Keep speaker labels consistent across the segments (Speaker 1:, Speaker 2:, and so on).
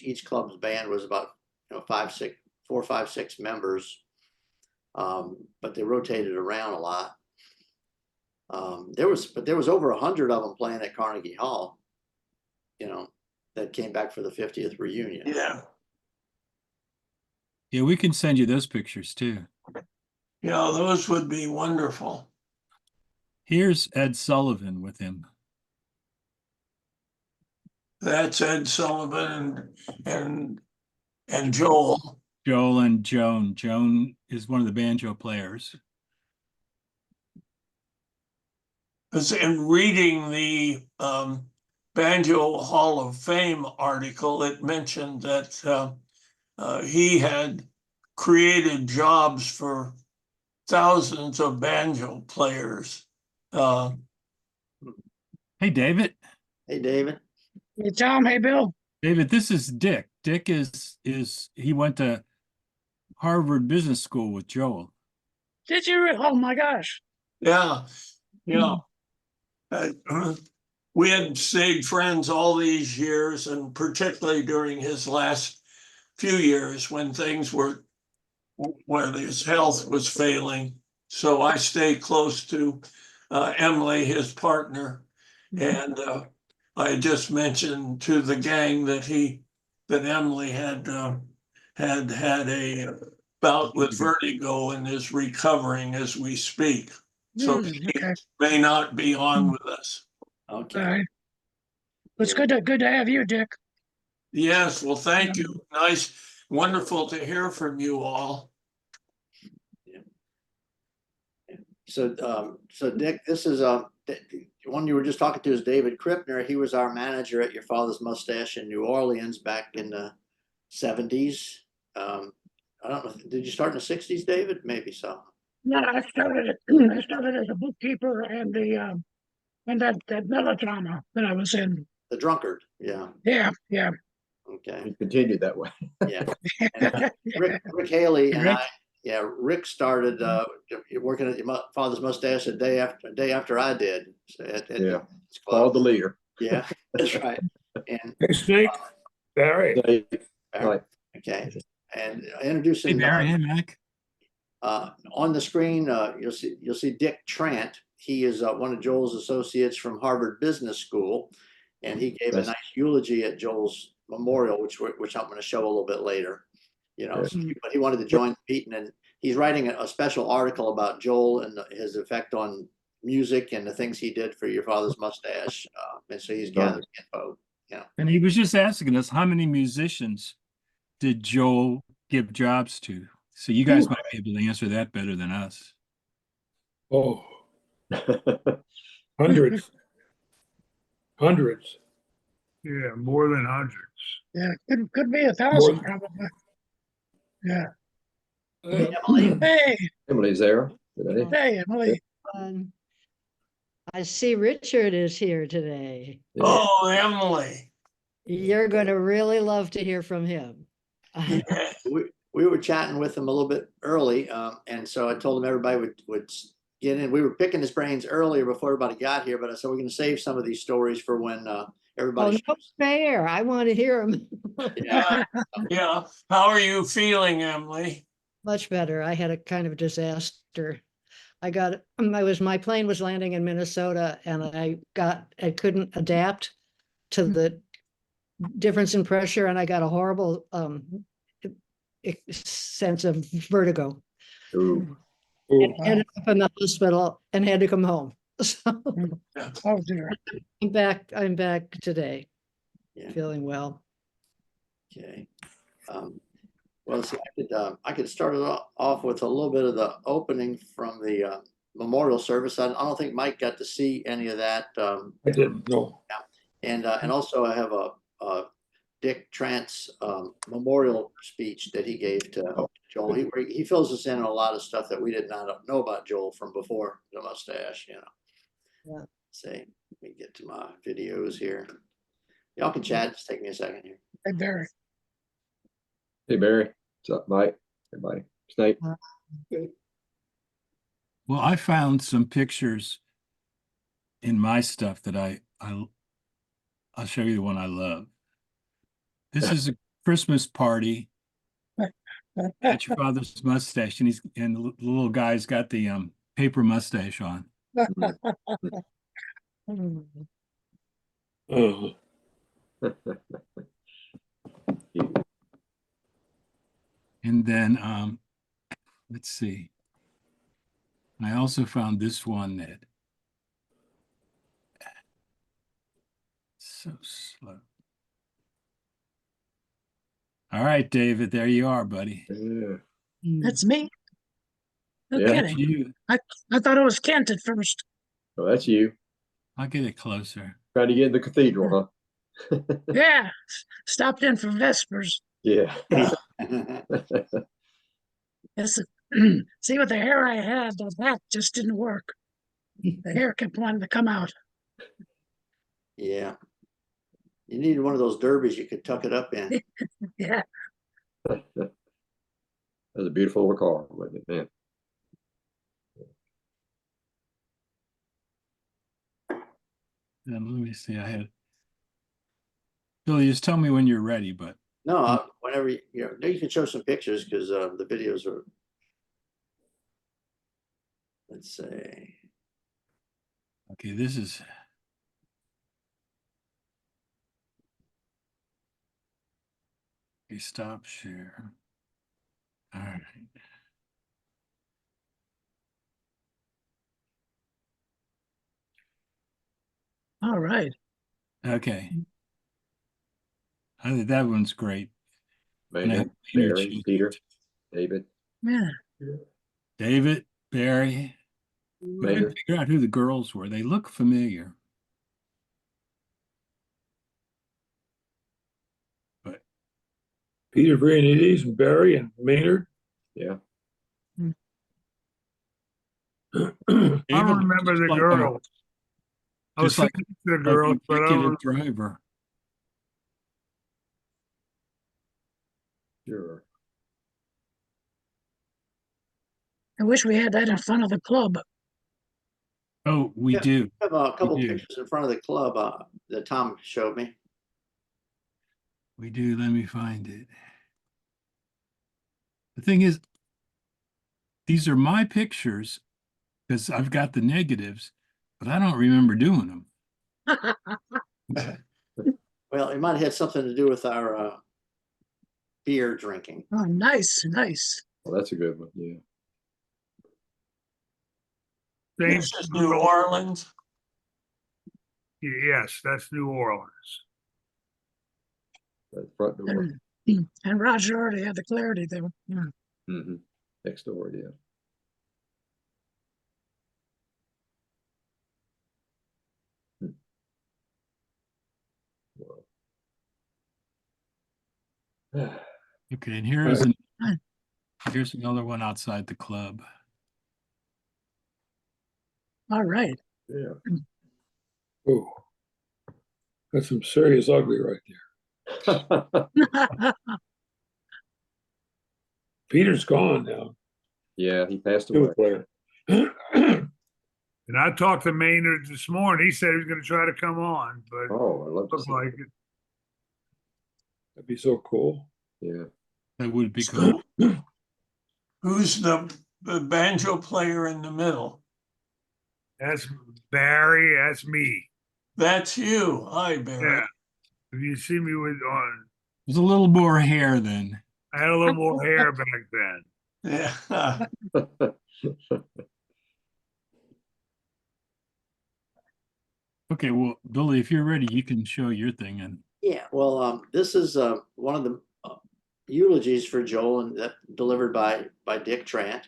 Speaker 1: each club's band was about, 4, 5, 6 members, but they rotated around a lot. There was over 100 of them playing at Carnegie Hall, that came back for the 50th reunion.
Speaker 2: Yeah.
Speaker 3: Yeah, we can send you those pictures too.
Speaker 2: Yeah, those would be wonderful.
Speaker 3: Here's Ed Sullivan with him.
Speaker 2: That's Ed Sullivan and Joel.
Speaker 3: Joel and Joan. Joan is one of the banjo players.
Speaker 2: Because in reading the Banjo Hall of Fame article, it mentioned that he had created jobs for thousands of banjo players.
Speaker 3: Hey, David.
Speaker 1: Hey, David.
Speaker 4: Hey, Tom. Hey, Bill.
Speaker 3: David, this is Dick. Dick is he went to Harvard Business School with Joel.
Speaker 4: Did you? Oh my gosh.
Speaker 2: Yeah. We had stayed friends all these years, and particularly during his last few years when his health was failing. So I stayed close to Emily, his partner, and I just mentioned to the gang that Emily had a bout with vertigo and is recovering as we speak. So he may not be on with us.
Speaker 1: Okay.
Speaker 4: All right. It's good to have you, Dick.
Speaker 2: Yes, well, thank you. Nice, wonderful to hear from you all.
Speaker 1: So Dick, this is the one you were just talking to is David Krippner. He was our manager at Your Father's Mustache in New Orleans back in the 70s. I don't know. Did you start in the 60s, David? Maybe so.
Speaker 4: No, I started as a bookkeeper and that melodrama that I was in.
Speaker 1: The Drunkard. Yeah.
Speaker 4: Yeah.
Speaker 1: Okay.
Speaker 5: He continued that way.
Speaker 1: Yeah. And, Rick Haley and Rick started working at Your Father's Mustache a day after I did. So it's
Speaker 5: called the leader.
Speaker 1: Yeah, that's right. And
Speaker 4: Hey, Snake. Barry.
Speaker 5: Right.
Speaker 1: Okay. And introducing
Speaker 3: Barry, hey, Mac.
Speaker 1: on the screen, you'll see Dick Trent. He is one of Joel's associates from Harvard Business School, and he gave a nice eulogy at Joel's memorial, which I'm going to show a little bit later. But he wanted to join the meeting, and he's writing a special article about Joel and his effect on music and the things he did for Your Father's Mustache, and so he's gathering info. Yeah.
Speaker 3: And he was just asking us, how many musicians did Joel give jobs to? So you guys might be able to answer that better than us.
Speaker 6: Oh, hundreds.
Speaker 7: Yeah, more than hundreds.
Speaker 4: Yeah, could be 1,000 probably. Yeah. Hey,
Speaker 5: Emily's there.
Speaker 4: hey, Emily.
Speaker 8: I see Richard is here today.
Speaker 5: Yeah.
Speaker 2: Oh, Emily.
Speaker 8: You're going to really love to hear from him.
Speaker 1: We were chatting with him a little bit early, and so I told him everybody would get in. We were picking his brains earlier before everybody got here, but I said we're going to save some of these stories for when everybody.
Speaker 8: Oh, no fair. I want to hear him.
Speaker 2: Yeah. How are you feeling, Emily?
Speaker 8: Much better. I had a kind of disaster. My plane was landing in Minnesota, and I couldn't adapt to the difference in pressure, and I got a horrible sense of vertigo.
Speaker 5: Ooh.
Speaker 8: And ended up in the hospital and had to come home. So
Speaker 4: Oh dear.
Speaker 8: I'm back today.
Speaker 1: Yeah.
Speaker 8: Feeling well.
Speaker 1: Okay. Well, see, I could start it off with a little bit of the opening from the memorial service. I don't think Mike got to see any of that.
Speaker 6: I didn't know.
Speaker 1: And also I have a Dick Trent's memorial speech that he gave to Joel. He fills us in on a lot of stuff that we did not know about Joel from before the mustache,
Speaker 8: Yeah.
Speaker 1: See, let me get to my videos here. Y'all can chat. Just take me a second here.
Speaker 4: Hey, Barry.
Speaker 5: Hey, Barry. What's up, Mike? Everybody. Snake.
Speaker 3: Well, I found some pictures in my stuff that I'll show you the one I love. This is Christmas party at your father's mustache, and the little guy's got the paper mustache on.
Speaker 6: Oh,
Speaker 3: And then let's see. I also found this one that so slow. All right, David, there you are, buddy.
Speaker 5: Yeah.
Speaker 4: That's me. No
Speaker 5: Yeah.
Speaker 3: That's
Speaker 4: kidding.
Speaker 3: you.
Speaker 4: I thought it was Kent at first.
Speaker 5: Oh, that's you.
Speaker 3: I'll get it closer.
Speaker 5: Trying to get in the cathedral, huh?
Speaker 4: Yeah. Stopped in for Vespers.
Speaker 5: Yeah.
Speaker 4: Yes. See, with the hair I had, that just didn't work. The hair kept wanting to come out.
Speaker 1: Yeah. You needed one of those derbies you could tuck it up in.
Speaker 4: Yeah.
Speaker 5: That was a beautiful little car, wasn't it, man?
Speaker 3: Then let me see. I had Billy, just tell me when you're ready, but
Speaker 1: No, whenever you can show some pictures because the videos are. Let's see.
Speaker 3: okay, this is a stop share. All right.
Speaker 4: All right.
Speaker 3: Okay. I think that one's great.
Speaker 5: Maynard,
Speaker 3: Maynard
Speaker 5: Barry,
Speaker 3: Chatters.
Speaker 5: Peter, David.
Speaker 4: Yeah.
Speaker 3: David, Barry. I couldn't
Speaker 5: Maynard.
Speaker 3: figure out who the girls were. They look familiar. But
Speaker 6: Peter Veronese and Barry and Maynard.
Speaker 5: Yeah.
Speaker 7: I
Speaker 3: David
Speaker 7: don't remember
Speaker 3: looks
Speaker 7: the
Speaker 3: like
Speaker 7: girls. I was
Speaker 3: just like-
Speaker 7: thinking the
Speaker 3: like
Speaker 7: girls,
Speaker 3: an
Speaker 7: but I
Speaker 3: executive
Speaker 7: don't,
Speaker 3: driver.
Speaker 5: Sure.
Speaker 4: I wish we had that in front of the club.
Speaker 3: Oh, we
Speaker 1: Yeah.
Speaker 3: do.
Speaker 1: I have a couple
Speaker 3: do.
Speaker 1: pictures in front of the club that Tom showed me.
Speaker 3: We do. Let me find it. The thing is, these are my pictures because I've got the negatives, but I don't remember doing them.
Speaker 1: Well, it might have had something to do with our beer drinking.
Speaker 4: Oh, nice, nice.
Speaker 5: Well, that's a good one. Yeah.
Speaker 7: same,
Speaker 2: This is New Orleans.
Speaker 7: yes, that's New Orleans.
Speaker 5: That front door.
Speaker 4: And Roger already had the clarity there. Yeah.
Speaker 5: Mm-hmm. Next door, yeah. Well.
Speaker 3: Okay, and here's another one outside the club.
Speaker 4: All right.
Speaker 5: Yeah.
Speaker 6: Oh, that's some serious ugly right there. Peter's gone now.
Speaker 5: Yeah, he passed
Speaker 6: Field
Speaker 5: away.
Speaker 6: player.
Speaker 7: And I talked to Maynard this morning. He said he was going to try to come on, but
Speaker 5: Oh, I love to
Speaker 7: looked
Speaker 5: see
Speaker 7: like
Speaker 5: that.
Speaker 7: it.
Speaker 6: That'd be so cool.
Speaker 5: Yeah.
Speaker 3: That would be cool.
Speaker 2: Who's the banjo player in the middle?
Speaker 7: That's Barry. That's me.
Speaker 2: That's you. Hi, Barry.
Speaker 7: Yeah. If you see me with on,
Speaker 3: There's a little more hair then.
Speaker 7: I had a little more hair back then.
Speaker 2: Yeah.
Speaker 3: Okay, well, Billy, if you're ready, you can show your thing. And
Speaker 1: Yeah, well, this is one of the eulogies for Joel, and that delivered by Dick Trent,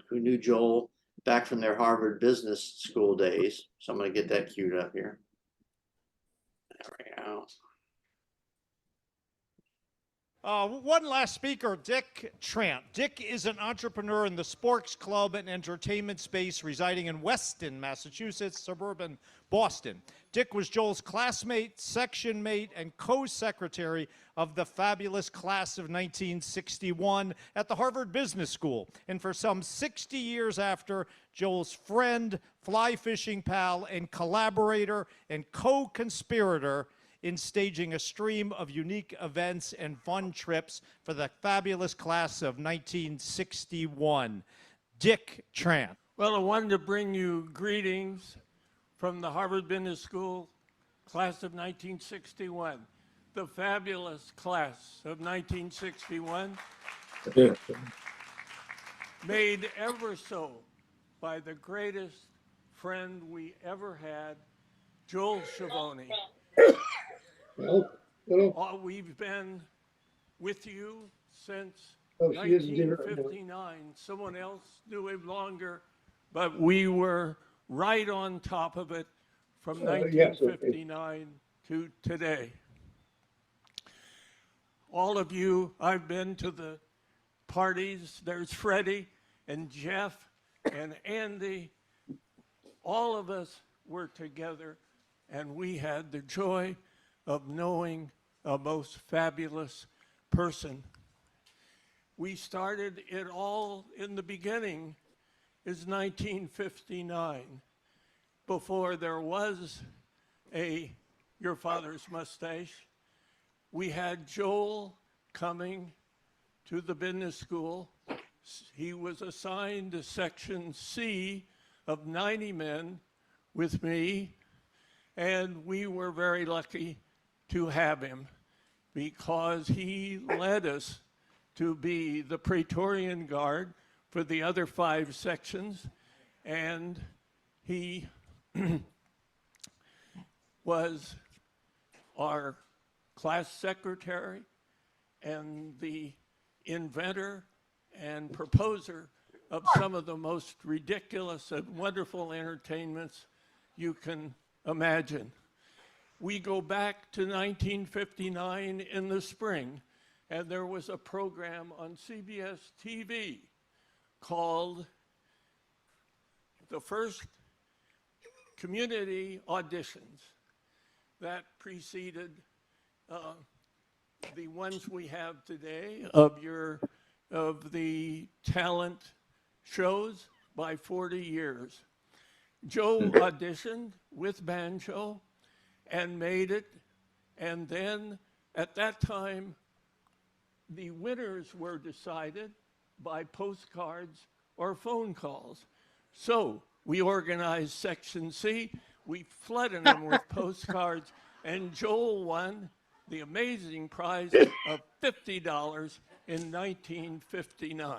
Speaker 1: who knew Joel back from their Harvard Business School days. So I'm going to get that queued up here. There we go.
Speaker 9: One last speaker, Dick Trent. Dick is an entrepreneur in the sports club and entertainment space residing in Weston, Massachusetts, suburban Boston. Dick was Joel's classmate, section mate, and co-secretary of the fabulous class of 1961 at the Harvard Business School. And for some 60 years after, Joel's friend, fly fishing pal, and collaborator and co-conspirator in staging a stream of unique events and fun trips for the fabulous class of 1961. Dick Trent.
Speaker 2: Well, I wanted to bring you greetings from the Harvard Business School class of 1961, the fabulous class of 1961, made ever so by the greatest friend we ever had, Joel Schiavone. We've been with you since 1959. Someone else knew him longer, but we were right on top of it from 1959 to today. All of you, I've been to the parties. There's Freddie and Jeff and Andy. All of us were together, and we had the joy of knowing a most fabulous person. We started it all in the beginning is 1959, before there was a Your Father's Mustache. We had Joel coming to the business school. He was assigned to Section C of 90 men with me, and we were very lucky to have him because he led us to be the Praetorian Guard for the other 5 sections, and he was our class secretary and the inventor and proposer of some of the most ridiculous and wonderful entertainments you can imagine. We go back to 1959 in the spring, and there was a program on CBS TV called the first community auditions that preceded the ones we have today of the talent shows by 40 years. Joe auditioned with banjo and made it, and then at that time the winners were decided by postcards or phone calls. So we organized Section C, we flooded them with postcards, and Joel won the amazing prize of $50 in 1959.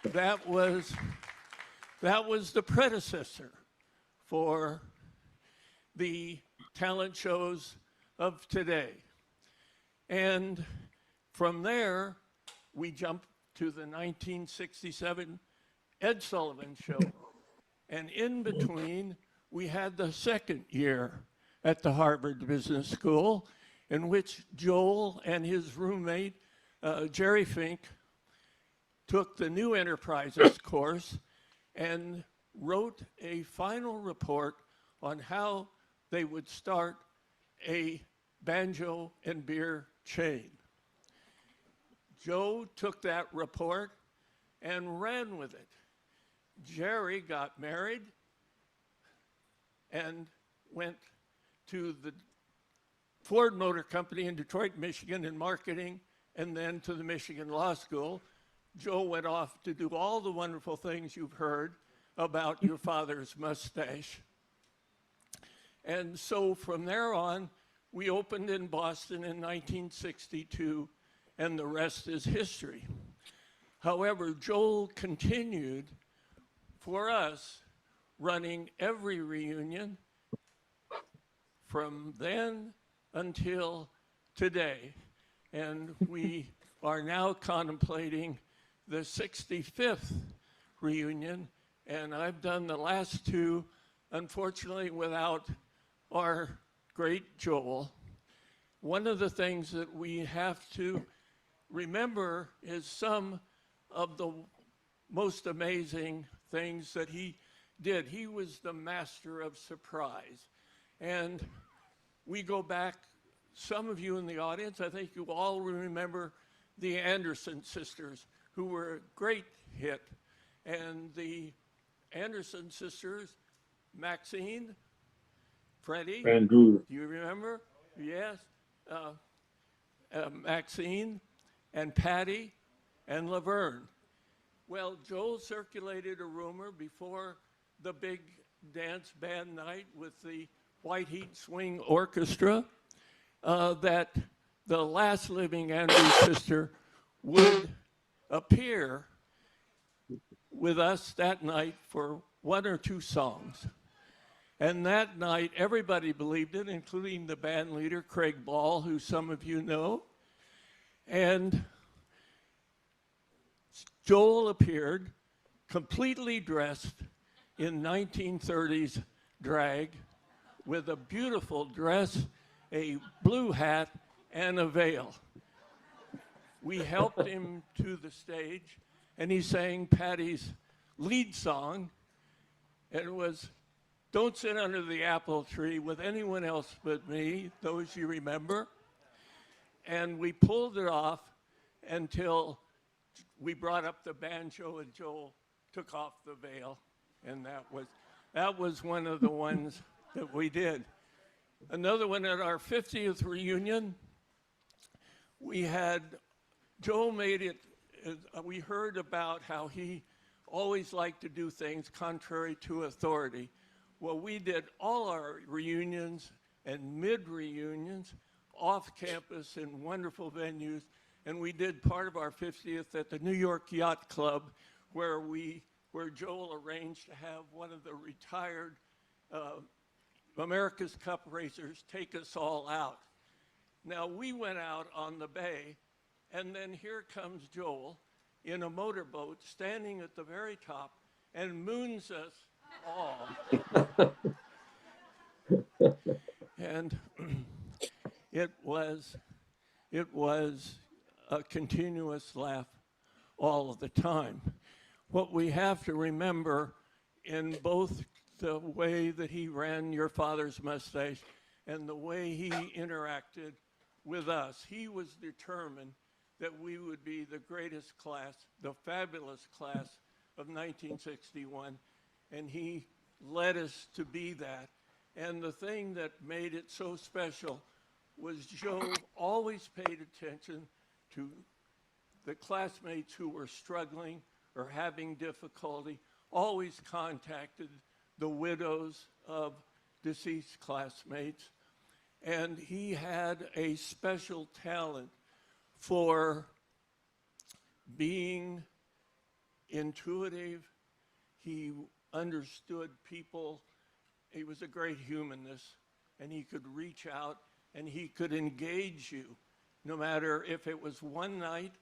Speaker 2: That was the predecessor for the talent shows of today. And from there, we jumped to the 1967 Ed Sullivan Show. And in between, we had the second year at the Harvard Business School, in which Joel and his roommate, Jerry Fink, took the New Enterprises course and wrote a final report on how they would start a banjo and beer chain. Joe took that report and ran with it. Jerry got married and went to the Ford Motor Company in Detroit, Michigan in marketing, and then to the Michigan Law School. Joe went off to do all the wonderful things you've heard about Your Father's Mustache. And so from there on, we opened in Boston in 1962, and the rest is history. However, Joel continued for us running every reunion from then until today. And we are now contemplating the 65th reunion, and I've done the last 2, unfortunately, without our great Joel. One of the things that we have to remember is some of the most amazing things that he did. He was the master of surprise. And we go back, some of you in the audience, I think you all remember the Anderson sisters, who were a great hit. And the Anderson sisters, Maxine Freddie,
Speaker 6: Van Groove.
Speaker 2: do you remember? Yes. Maxine and Patty and Laverne. Well, Joel circulated a rumor before the big dance band night with the White Heat Swing Orchestra that the last living Andrews sister would appear with us that night for 1 or 2 songs. And that night, everybody believed it, including the band leader, Craig Ball, who some of you know. And Joel appeared completely dressed in 1930s drag with a beautiful dress, a blue hat, and a veil. We helped him to the stage, and he sang Patty's lead song, and it was "Don't Sit Under the Apple Tree with Anyone Else But Me," those you remember. And we pulled it off until we brought up the banjo and Joel took off the veil, and that was one of the ones that we did. Another one at our 50th reunion, we had Joel made it. We heard about how he always liked to do things contrary to authority. Well, we did all our reunions and mid-reunions off campus in wonderful venues, and we did part of our 50th at the New York Yacht Club, where Joel arranged to have one of the retired America's Cup racers take us all out. Now, we went out on the bay, and then here comes Joel in a motorboat standing at the very top and moons us all. And it was a continuous laugh all of the time. What we have to remember in both the way that he ran Your Father's Mustache and the way he interacted with us, he was determined that we would be the greatest class, the fabulous class of 1961, and he led us to be that. And the thing that made it so special was Joe always paid attention to the classmates who were struggling or having difficulty, always contacted the widows of deceased classmates. And he had a special talent for being intuitive. He understood people. He was a great humanist, and he could reach out and he could engage you, no matter if it was one night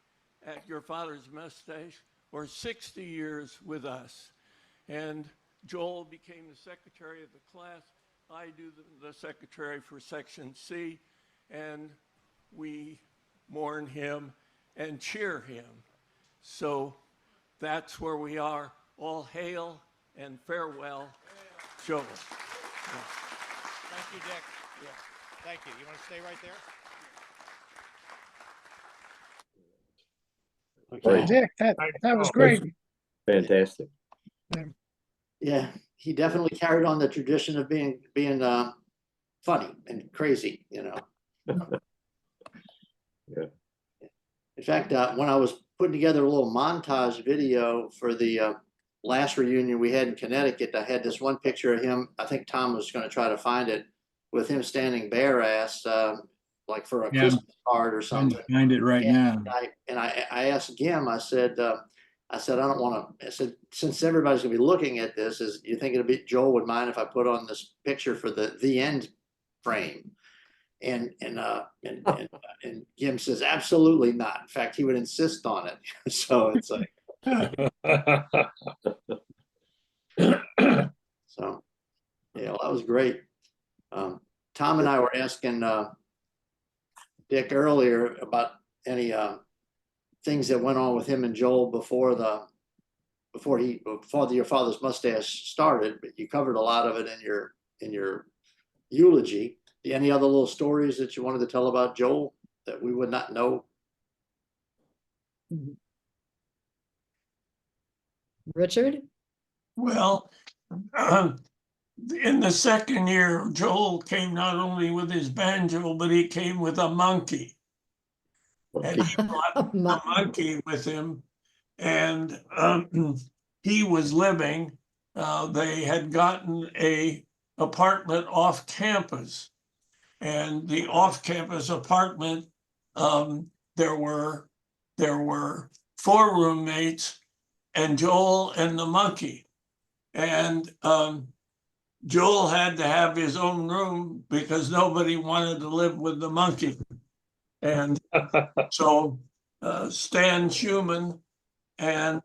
Speaker 2: at Your Father's Mustache or 60 years with us. And Joel became the secretary of the class. I do the secretary for Section C, and we mourn him and cheer him. So that's where we are. All hail and farewell, Joel. Yeah.
Speaker 9: Thank you, Dick.
Speaker 2: Yeah.
Speaker 9: Thank you. You want to stay right there?
Speaker 1: Okay.
Speaker 4: Dick, that was great.
Speaker 5: Fantastic.
Speaker 1: Yeah, he definitely carried on the tradition of being funny and crazy, you know.
Speaker 5: Yeah.
Speaker 1: In fact, when I was putting together a little montage video for the last reunion we had in Connecticut, I had this one picture of him. I think Tom was going to try to find it, with him standing bare ass, like for a Christmas card or
Speaker 3: Trying to
Speaker 1: something.
Speaker 3: find it right now.
Speaker 1: I asked Gim, I said, I don't want to, I said, since everybody's gonna be looking at this, is you think Joel would mind if I put on this picture for the end frame? And Gim says, absolutely not. In fact, he would insist on it. So it's like, so yeah, well, that was great. Tom and I were asking Dick earlier about any things that went on with him and Joel before Your Father's Mustache started, but you covered a lot of it in your eulogy. Any other little stories that you wanted to tell about Joel that we would not know?
Speaker 8: Richard?
Speaker 2: Well, in the second year, Joel came not only with his banjo, but he came with a monkey. And he brought a monkey with him. And he was living, they had gotten a apartment off campus. And the off-campus apartment, there were 4 roommates and Joel and the monkey. And Joel had to have his own room because nobody wanted to live with the monkey. And so Stan Schumann and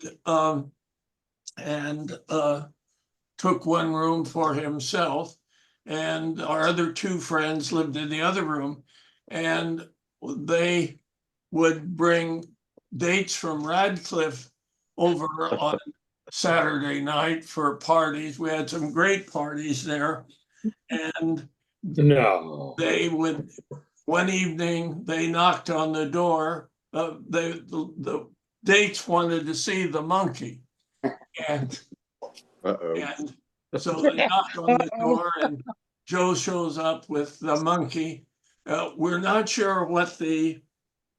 Speaker 2: took one room for himself. And our other 2 friends lived in the other room. And they would bring dates from Radcliffe over on Saturday night for parties. We had some great parties there. And
Speaker 6: No.
Speaker 2: they would, one evening, they knocked on the door. The dates wanted to see the monkey. And so they knocked on the door and Joe shows up with the monkey. We're not sure what the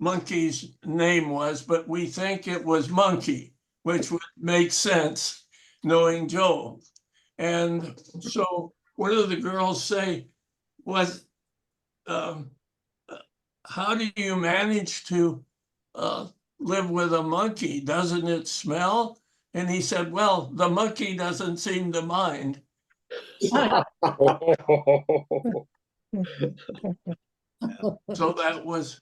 Speaker 2: monkey's name was, but we think it was Monkey, which would make sense knowing Joe. And so one of the girls say, how do you manage to live with a monkey? Doesn't it smell? And he said, well, the monkey doesn't seem to mind. So that was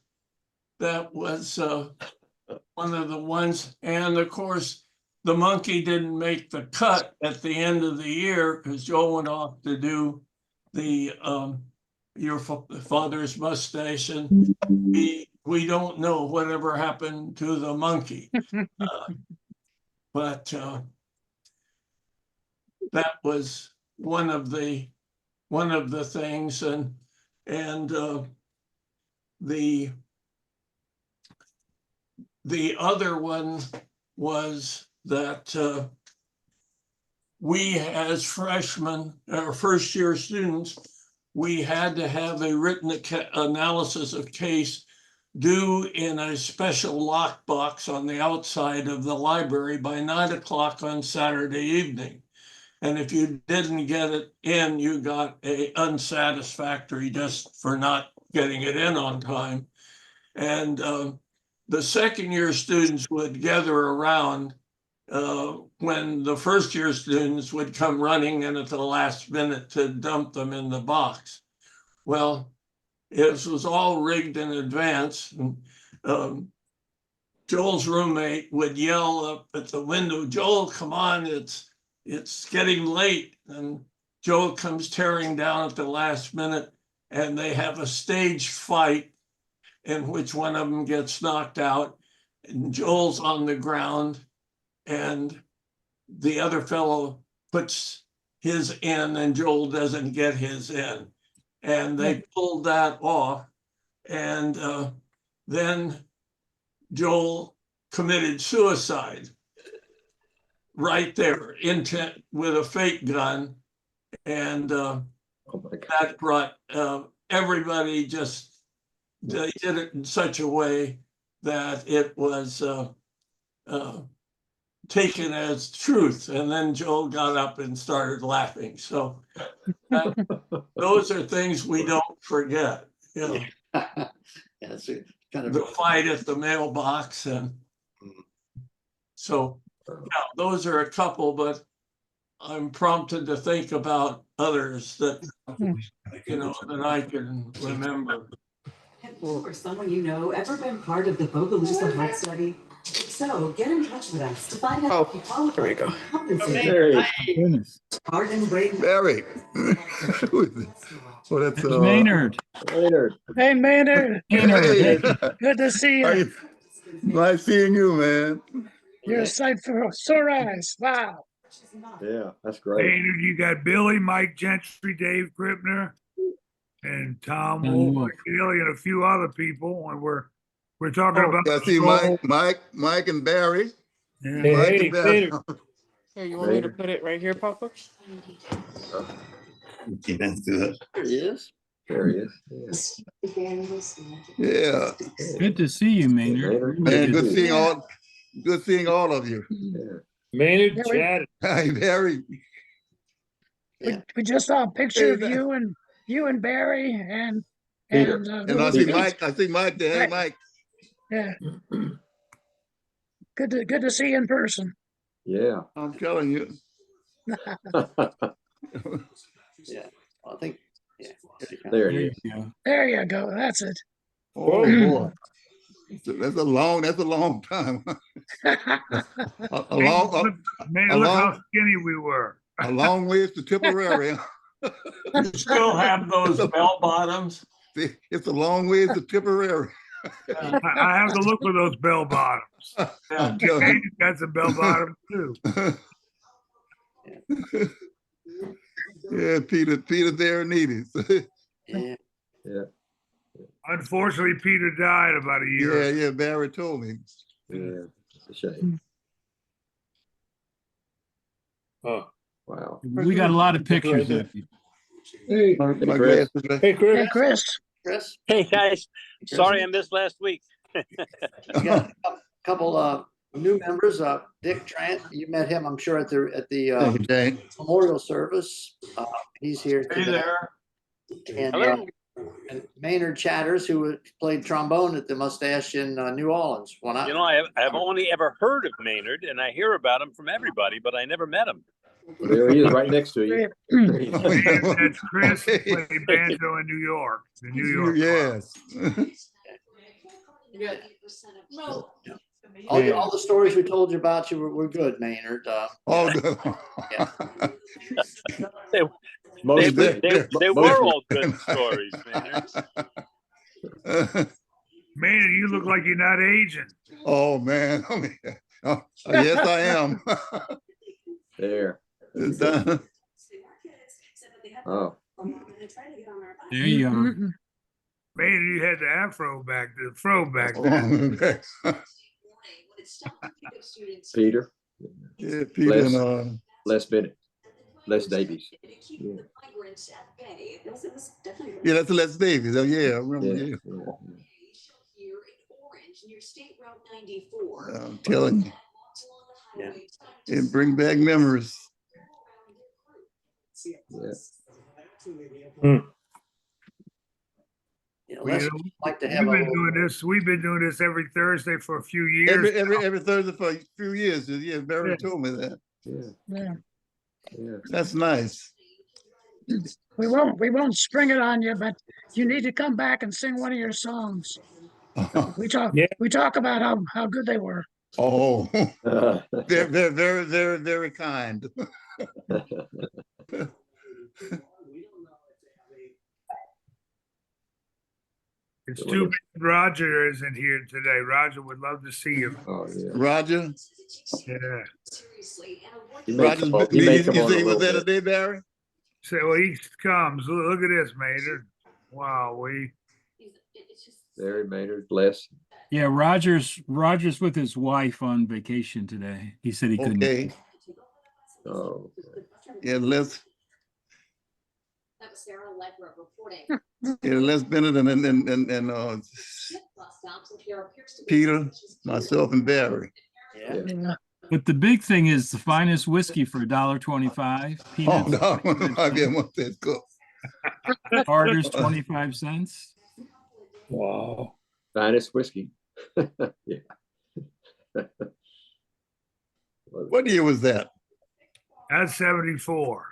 Speaker 2: one of the ones. And of course, the monkey didn't make the cut at the end of the year because Joe went off to do the your father's mustache, and we don't know whatever happened to the monkey. But that was one of the things, and the other one was that we as freshmen or first year students, we had to have a written analysis of case due in a special lockbox on the outside of the library by 9 o'clock on Saturday evening. And if you didn't get it in, you got a unsatisfactory just for not getting it in on time. And the second year students would gather around when the first year students would come running in at the last minute to dump them in the box. Well, it was all rigged in advance. And, Joel's roommate would yell up at the window, Joel, come on, it's getting late. And Joel comes tearing down at the last minute, and they have a staged fight in which one of them gets knocked out, and Joel's on the ground, and the other fellow puts his in, and Joel doesn't get his in. And they pulled that off. And then Joel committed suicide right there, with a fake gun. And that brought everybody they did it in such a way that it was taken as truth. And then Joel got up and started laughing. So those are things we don't forget. You know,
Speaker 1: Yeah, it's kind of
Speaker 2: the fight at the mailbox. And so those are a couple, but I'm prompted to think about others that, that I can remember.
Speaker 10: Have you or someone you know ever been part of the Bogalusa Heart Study? If so, get in touch with us to find out if you qualify. There we go.
Speaker 3: Goodness.
Speaker 11: Barry. Well, that's
Speaker 3: Maynard.
Speaker 4: Hey, Maynard.
Speaker 11: Hey.
Speaker 4: Good to see you.
Speaker 11: Nice seeing you, man.
Speaker 4: You're a sight for sore eyes. Wow.
Speaker 5: Yeah, that's great.
Speaker 7: Maynard, you got Billy, Mike Gentry, Dave Gripner, and Tom Wolf, and a few other people, and we're talking about.
Speaker 11: I see Mike and Barry.
Speaker 7: Yeah.
Speaker 6: Hey,
Speaker 11: Mike and Barry.
Speaker 6: Peter.
Speaker 12: Here, you want me to put it right here, Papa?
Speaker 11: That's good.
Speaker 1: There he is.
Speaker 5: There he is.
Speaker 11: Yeah.
Speaker 3: Good to see you, Maynard.
Speaker 5: Maynard.
Speaker 3: Really
Speaker 11: Man,
Speaker 3: good
Speaker 11: good
Speaker 3: to-
Speaker 11: seeing all. Good seeing all of you.
Speaker 5: Yeah.
Speaker 6: Maynard
Speaker 4: Yeah, we-
Speaker 6: Chatters.
Speaker 11: Hi, Barry.
Speaker 4: We just saw a picture of
Speaker 11: Hey,
Speaker 4: you and Barry and
Speaker 5: Peter.
Speaker 4: who
Speaker 11: And I
Speaker 4: was
Speaker 11: see
Speaker 4: it?
Speaker 11: Mike. I see Mike there. Hey,
Speaker 4: Right.
Speaker 11: Mike.
Speaker 4: Yeah. Good to see you in person.
Speaker 5: Yeah.
Speaker 11: I'm telling you.
Speaker 1: Yeah. I think, yeah.
Speaker 5: There
Speaker 3: There
Speaker 5: he
Speaker 3: you
Speaker 5: is.
Speaker 3: go.
Speaker 4: There you go. That's it.
Speaker 11: Oh boy. That's a long time. a long,
Speaker 7: Man,
Speaker 11: a
Speaker 7: look how
Speaker 11: long-
Speaker 7: skinny we were.
Speaker 11: a long ways to Tipperary.
Speaker 2: You still have those bell bottoms?
Speaker 11: It's a long ways to Tipperary.
Speaker 7: I have to look for those bell bottoms.
Speaker 11: I'm telling
Speaker 7: Andy's got some bell bottoms too.
Speaker 11: you. Yeah, Peter there needed.
Speaker 1: Yeah.
Speaker 5: Yeah.
Speaker 7: Unfortunately, Peter died about a year ago.
Speaker 11: Yeah, Barry told me.
Speaker 5: Yeah. It's a shame.
Speaker 6: Oh.
Speaker 5: Wow.
Speaker 3: We got a lot of pictures of you.
Speaker 6: Hey,
Speaker 11: My
Speaker 5: Chris.
Speaker 11: glasses.
Speaker 6: hey, Chris.
Speaker 4: Hey, Chris.
Speaker 1: Chris?
Speaker 12: Hey guys, sorry I missed last week.
Speaker 1: We got a couple new members. Dick Trent, you met him, I'm sure, at the
Speaker 11: Thank you, Jane.
Speaker 1: memorial service. He's here
Speaker 2: Hey
Speaker 1: today.
Speaker 2: there.
Speaker 1: And,
Speaker 12: Hello.
Speaker 1: and Menard Chatters, who played trombone at the Mustache in New Orleans. When I,
Speaker 12: You know, I've only ever heard of Maynard, and I hear about him from everybody, but I never met him.
Speaker 5: There he is, right next to you. There he is.
Speaker 7: And that's Chris, who played banjo in New York. The New York.
Speaker 11: Yes.
Speaker 1: all the stories we told you about you were good, Maynard.
Speaker 11: All good.
Speaker 12: They,
Speaker 5: Most
Speaker 12: they,
Speaker 5: of
Speaker 12: they,
Speaker 5: it.
Speaker 12: they
Speaker 5: Most
Speaker 12: were
Speaker 5: of
Speaker 12: all good stories, Maynard.
Speaker 7: Man, you look like you're not aging.
Speaker 11: Oh man. Yes, I am.
Speaker 5: There.
Speaker 11: It's done.
Speaker 5: Oh.
Speaker 3: There you are.
Speaker 4: Mhm.
Speaker 7: Man, you had the afro back, the fro back then.
Speaker 5: Peter.
Speaker 11: Yeah, Peter and
Speaker 5: Les Bennett. Les Davies. Yeah.
Speaker 11: yeah, that's Les Davies. Oh yeah, I remember.
Speaker 5: Yeah.
Speaker 11: Yeah. I'm telling you,
Speaker 1: Yeah.
Speaker 11: it bring back memories.
Speaker 5: Yeah.
Speaker 1: You know,
Speaker 7: We-
Speaker 1: let's like to
Speaker 7: We've
Speaker 1: have a
Speaker 7: been
Speaker 1: little,
Speaker 7: doing this. We've been doing this every Thursday for a few years.
Speaker 11: Every Thursday for a few years. Yeah, Barry
Speaker 7: Yeah.
Speaker 11: told me that.
Speaker 5: Yeah.
Speaker 4: Yeah.
Speaker 5: Yeah.
Speaker 11: That's nice.
Speaker 4: We won't spring it on you, but you need to come back and sing one of your songs. We talk about how good they were.
Speaker 11: Oh, very kind.
Speaker 7: It's too bad Roger isn't here today. Roger would love to see you.
Speaker 5: Oh, yeah.
Speaker 11: Roger.
Speaker 7: Yeah.
Speaker 5: He may
Speaker 11: Roger's.
Speaker 5: come on, he may
Speaker 11: You
Speaker 5: come on a
Speaker 11: say he was
Speaker 5: little
Speaker 11: there
Speaker 5: bit.
Speaker 11: today, Barry?
Speaker 7: So well, he comes. Look at this, Maynard. Wow,
Speaker 5: There, Maynard, bless.
Speaker 3: Yeah, Roger's with his wife on vacation today. He said he couldn't.
Speaker 11: Okay.
Speaker 5: Oh.
Speaker 11: Yeah, Les Bennett and Peter, myself, and Barry.
Speaker 1: yeah.
Speaker 4: Yeah.
Speaker 3: But the big thing is the finest whiskey for $1.25.
Speaker 11: Oh
Speaker 3: Peanuts,
Speaker 11: no, I get one that's good.
Speaker 3: Carter's 25 cents.
Speaker 6: Wow.
Speaker 5: Finest whiskey. Yeah.
Speaker 11: What year was that?
Speaker 7: that's 74.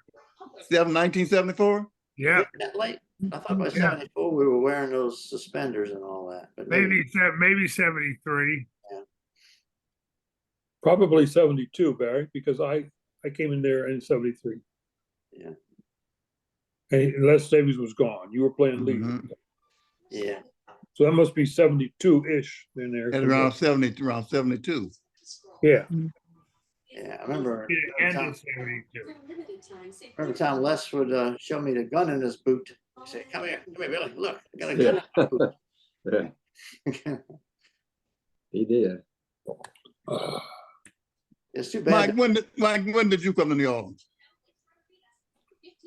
Speaker 11: 1974?
Speaker 7: Yeah,
Speaker 1: That late? I thought by
Speaker 7: Yeah.
Speaker 1: 74 we were wearing those suspenders and all that. But
Speaker 7: maybe 73.
Speaker 6: Probably 72, Barry, because I came in there in 73.
Speaker 1: Yeah.
Speaker 6: And Les Davies was gone. You were playing lead.
Speaker 11: Mhm.
Speaker 1: Yeah.
Speaker 6: So that must be 72-ish in there.
Speaker 11: At around 72.
Speaker 6: Yeah.
Speaker 1: Yeah. I remember.
Speaker 7: End of 72.
Speaker 1: Every time Les would show me the gun in his boot, he'd say, come here, Billy, look, I got a gun in my boot.
Speaker 5: Yeah. He did.
Speaker 1: It's too bad.
Speaker 11: Mike, when did you come to New Orleans?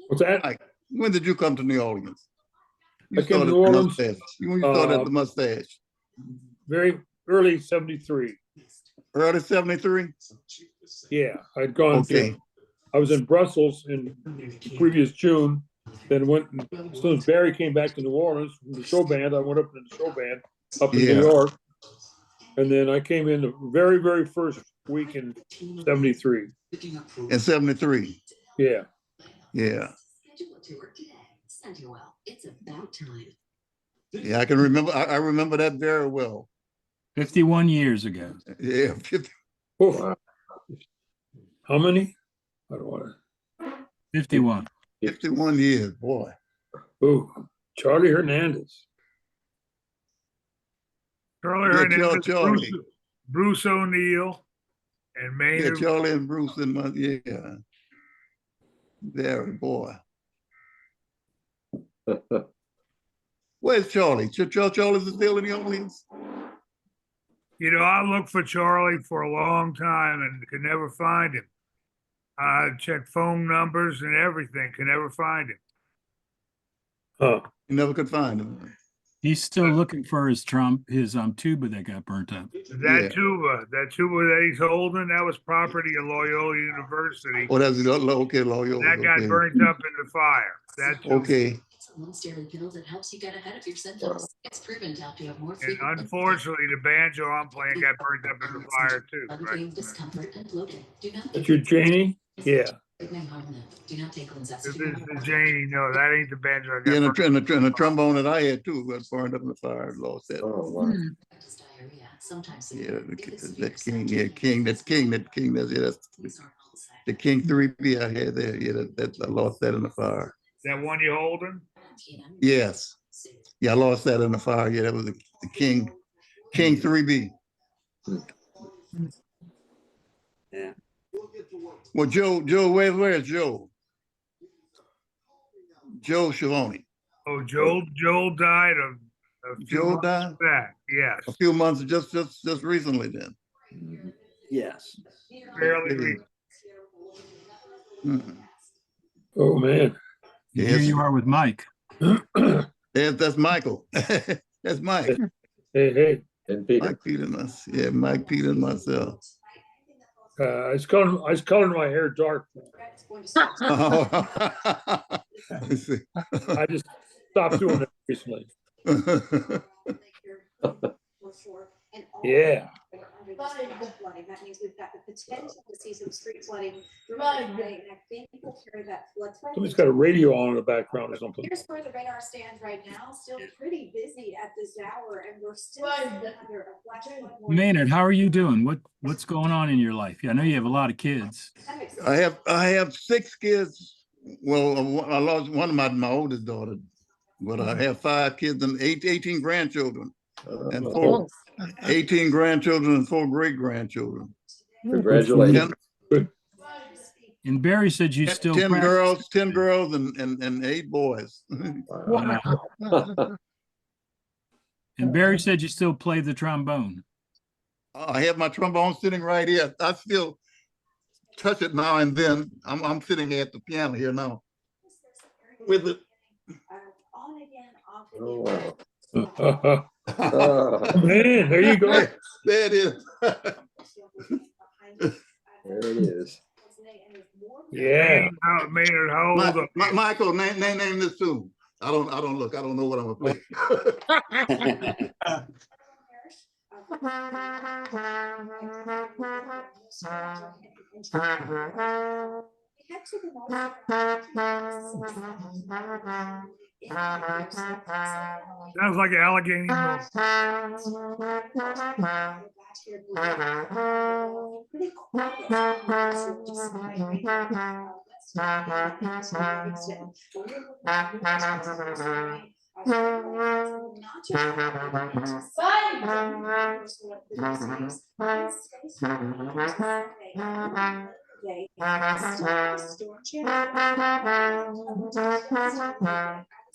Speaker 6: What's that?
Speaker 11: when did you come to New Orleans?
Speaker 6: I came to New Orleans,
Speaker 11: When you started at the Mustache?
Speaker 6: very early 73.
Speaker 11: Early 73?
Speaker 6: Yeah, I'd gone
Speaker 11: Okay.
Speaker 6: to, I was in Brussels in the previous June, then went, as soon as Barry came back to New Orleans from the show band, I went up to the show band up in New York. And then I came in the very, very first week in 73.
Speaker 11: In 73?
Speaker 6: Yeah.
Speaker 11: Yeah.
Speaker 10: It's about time.
Speaker 11: Yeah, I can remember. I remember that very well.
Speaker 3: 51 years ago.
Speaker 11: Yeah.
Speaker 6: Oh, how many? I don't want to.
Speaker 3: 51.
Speaker 11: 51 years, boy.
Speaker 6: Oh, Charlie Hernandez.
Speaker 7: Charlie
Speaker 11: Yeah,
Speaker 7: Hernandez,
Speaker 11: Charlie.
Speaker 7: Bruce O'Neill, and
Speaker 11: Yeah,
Speaker 7: Maynard.
Speaker 11: Charlie and Bruce and my, yeah. Very boy. Where's Charlie? Charlie's still in New Orleans?
Speaker 7: You know, I looked for Charlie for a long time and could never find him. I checked phone numbers and everything, could never find him.
Speaker 6: Huh.
Speaker 11: You never could find him.
Speaker 3: He's still looking for his tuba that got burnt up.
Speaker 7: That tuba that he's holding, that was property of Loyola University.
Speaker 11: Oh, that's okay, Loyola.
Speaker 7: That got burnt up in the fire. That tuba.
Speaker 11: Okay.
Speaker 10: Most daily pill that helps you get ahead of your symptoms. It's proven to help you have more
Speaker 7: And
Speaker 10: frequent
Speaker 7: unfortunately, the banjo I'm playing got burnt up in the fire too.
Speaker 10: unpaid discomfort and bloating. Do not
Speaker 6: That's your Janie? Yeah.
Speaker 10: Do not take
Speaker 7: This is the Janie. No, that ain't the banjo. I got
Speaker 11: Yeah,
Speaker 7: burnt
Speaker 11: and the trombone that I had too got burned up in the fire. Lost that.
Speaker 5: Oh, wow.
Speaker 10: Sometimes
Speaker 11: Yeah, that king. That's the King 3B I had there. Yeah, I lost that in the fire.
Speaker 7: That one you holding?
Speaker 11: Yes. Yeah, I lost that in the fire. Yeah, that was the King 3B.
Speaker 1: Yeah.
Speaker 11: Well, Joe, where's Joe? Joe Schiavone.
Speaker 7: Oh, Joel died a few
Speaker 11: Joe
Speaker 7: months
Speaker 11: died?
Speaker 7: back. Yes.
Speaker 11: A few months, just recently then.
Speaker 1: Yes.
Speaker 7: Fairly recent.
Speaker 11: Mhm.
Speaker 6: Oh, man.
Speaker 3: Here you are with Mike.
Speaker 11: That's Michael. That's Mike.
Speaker 6: Hey.
Speaker 5: And Peter.
Speaker 11: Mike Peter and us. Yeah, Mike Peter and myself.
Speaker 6: I was coloring my hair dark.
Speaker 11: Let's see.
Speaker 6: I just stopped doing it recently. Yeah.
Speaker 13: That means we've got the potential to see some street flooding throughout the day, and I think we'll carry that flood threat.
Speaker 6: Somebody's got a radio on in the background or something.
Speaker 13: Here's where the radar stands right now, still pretty busy at this hour, and we're still under a flash flood warning.
Speaker 3: Maynard, how are you doing? What's going on in your life? I know you have a lot of kids.
Speaker 11: I have 6 kids. Well, I lost one of my oldest daughter, but I have 5 kids and 18 grandchildren, and 18 grandchildren and 4 great grandchildren.
Speaker 5: Congratulations.
Speaker 3: And Barry said you still
Speaker 11: 10
Speaker 3: practice.
Speaker 11: 10 girls and 8 boys.
Speaker 3: Wow. And Barry said you still play the trombone.
Speaker 11: I have my trombone sitting right here. I still touch it now and then. I'm sitting at the piano here now with it.
Speaker 13: On again, off
Speaker 5: Oh,
Speaker 13: again.
Speaker 5: wow.
Speaker 6: Man, there you go.
Speaker 11: There it is.
Speaker 5: There it is.
Speaker 6: Yeah.
Speaker 7: Maynard, how old are you?
Speaker 11: Michael, name this tune. I don't look. I don't know what I'm gonna play.
Speaker 7: Sounds like Allegheny Mo.
Speaker 13: Pretty quiet.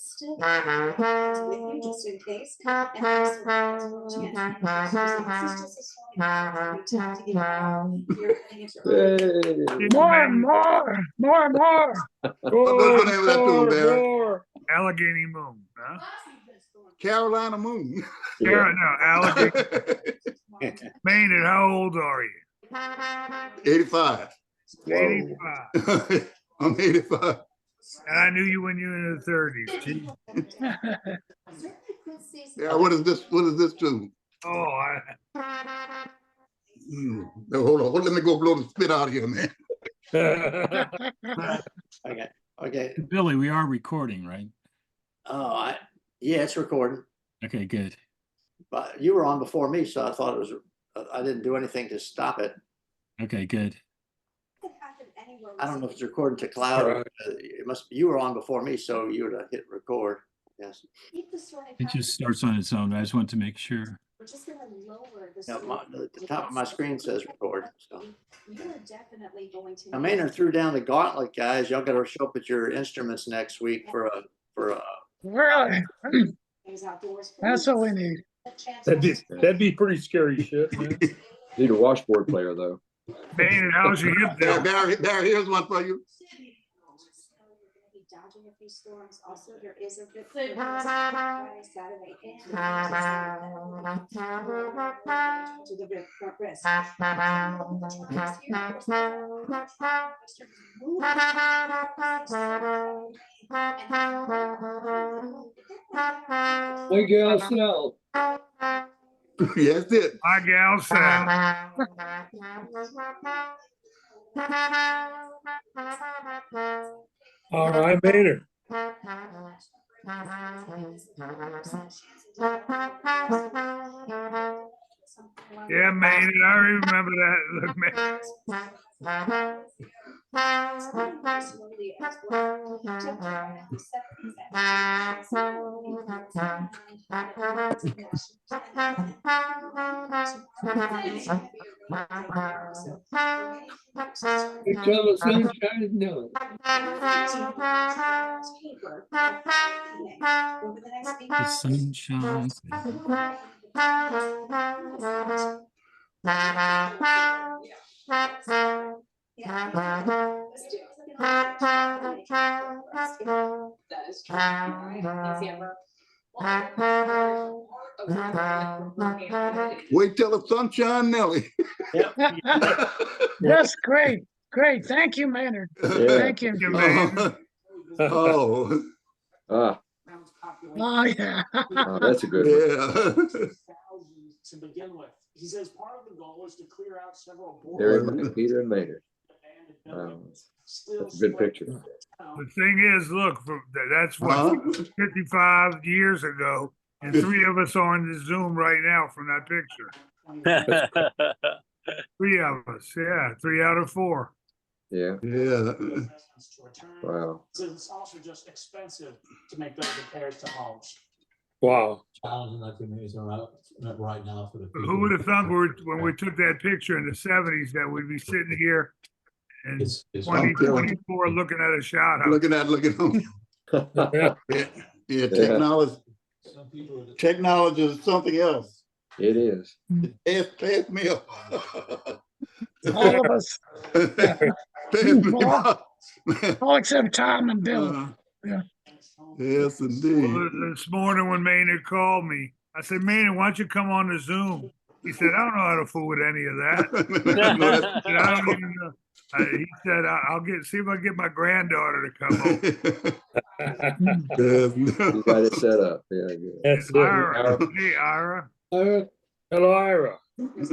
Speaker 13: Still with you just in case. And
Speaker 4: More.
Speaker 11: What's the name of that tune, Barry?
Speaker 7: More. Allegheny Moon, huh?
Speaker 11: Carolina Moon.
Speaker 7: Yeah, no, Allegheny. Maynard, how old are you?
Speaker 11: 85.
Speaker 7: 85.
Speaker 11: I'm 85.
Speaker 7: And I knew you when you were in the 30s. Gee.
Speaker 11: Yeah, what is this? What is this tune?
Speaker 7: Oh,
Speaker 11: No, hold on. Let me go blow the spit out of here, man.
Speaker 1: Okay.
Speaker 3: Billy, we are recording, right?
Speaker 1: Oh, yeah, it's recording.
Speaker 3: Okay, good.
Speaker 1: But you were on before me, so I thought it was. I didn't do anything to stop it.
Speaker 3: Okay, good.
Speaker 1: I don't know if it's recorded to cloud. Or, it must. You were on before me, so you would have hit record. Yes.
Speaker 3: It just starts on its own. I just want to make sure.
Speaker 13: We're just gonna lower the.
Speaker 1: The top of my screen says record. So.
Speaker 13: You are definitely going to.
Speaker 1: Now, Maynard threw down the gauntlet, guys. Y'all got to show up at your instruments next week for a.
Speaker 4: Really? That's what we need.
Speaker 6: That'd be pretty scary shit, man.
Speaker 5: Need a washboard player though.
Speaker 7: Maynard, how's your hip doing?
Speaker 11: Barry, here's one for you.
Speaker 13: Dodging a few storms. Also, there is a good Saturday to the front wrist.
Speaker 5: Hey, girl, Sal.
Speaker 11: Yes, it.
Speaker 7: My gal Sal.
Speaker 6: All right, Maynard.
Speaker 7: Yeah, Maynard, I remember that. Look, man.
Speaker 3: The sun shines.
Speaker 11: Wait till the sunshine, Nelly.
Speaker 4: That's great. Great. Thank you, Maynard.
Speaker 5: Yeah.
Speaker 4: Thank you.
Speaker 11: Oh.
Speaker 5: Ah,
Speaker 4: Oh, yeah.
Speaker 5: that's a good one.
Speaker 11: Yeah.
Speaker 14: To begin with, he says part of the goal is to clear out several
Speaker 5: There, Peter and Maynard. That's a good picture.
Speaker 7: The thing is, look, that's what 55 years ago, and 3 of us are on the Zoom right now from that picture. 3 of us, yeah, 3 out of 4.
Speaker 5: Yeah.
Speaker 11: Yeah.
Speaker 5: Wow.
Speaker 14: It's also just expensive to make those repairs to homes.
Speaker 6: Wow.
Speaker 14: Right now for the
Speaker 7: Who would have thought when we took that picture in the 70s that we'd be sitting here in 2024 looking at a shot house?
Speaker 11: Looking at yeah, technology is something else.
Speaker 5: It is.
Speaker 11: Pass me up.
Speaker 4: All of us.
Speaker 11: Pass me up.
Speaker 4: All except Tom and Bill. Yeah.
Speaker 11: Yes, indeed.
Speaker 7: Well, this morning when Maynard called me, I said, Maynard, why don't you come on the Zoom? He said, I don't know how to fool with any of that. I don't even know. He said, I'll see if I can get my granddaughter to come over.
Speaker 5: You got it set up. Yeah, good.
Speaker 6: That's
Speaker 7: Ira. Hey, Ira.
Speaker 6: Hello, Ira.
Speaker 14: That's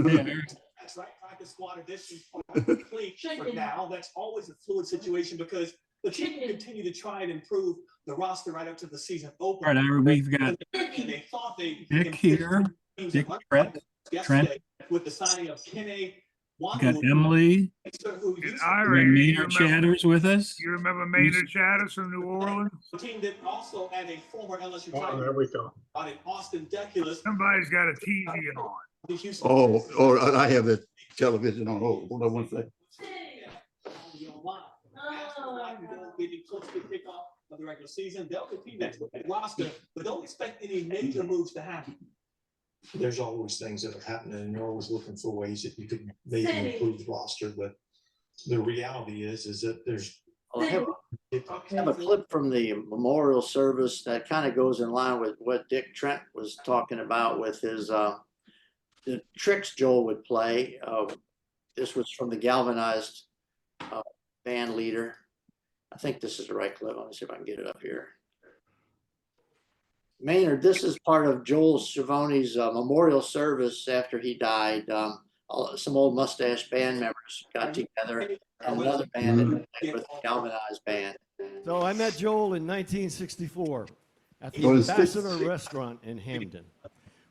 Speaker 14: right. Practice squad edition complete for now. That's always a fluid situation because the team will continue to try and improve the roster right up to the season open.
Speaker 3: All right, Ira, we've got Dick here, Dick Trent.
Speaker 14: With the signing of Kenny.
Speaker 3: We got Emily.
Speaker 7: Ira,
Speaker 3: Menard Chatters with us.
Speaker 7: You remember Menard Chatters from New Orleans?
Speaker 14: The team that also had a former LSU
Speaker 6: Oh, there we go.
Speaker 14: on an Austin Deculus.
Speaker 7: Somebody's got a TV on.
Speaker 11: Oh, I have the television on. Hold on one second.
Speaker 14: Getting close to the kickoff of the regular season, they'll compete next roster, but don't expect any major moves to happen. there's always things that are happening and you're always looking for ways that you could maybe improve the roster. But the reality is that there's.
Speaker 1: I have a clip from the memorial service that kind of goes in line with what Dick Trent was talking about with his the tricks Joel would play. This was from the galvanized band leader. I think this is the right clip. Let me see if I can get it up here. Maynard, this is part of Joel Schiavone's memorial service after he died. Some old mustache band members got together and another band with the galvanized band.
Speaker 15: So I met Joel in 1964 at the Ambassador Restaurant in Hamden.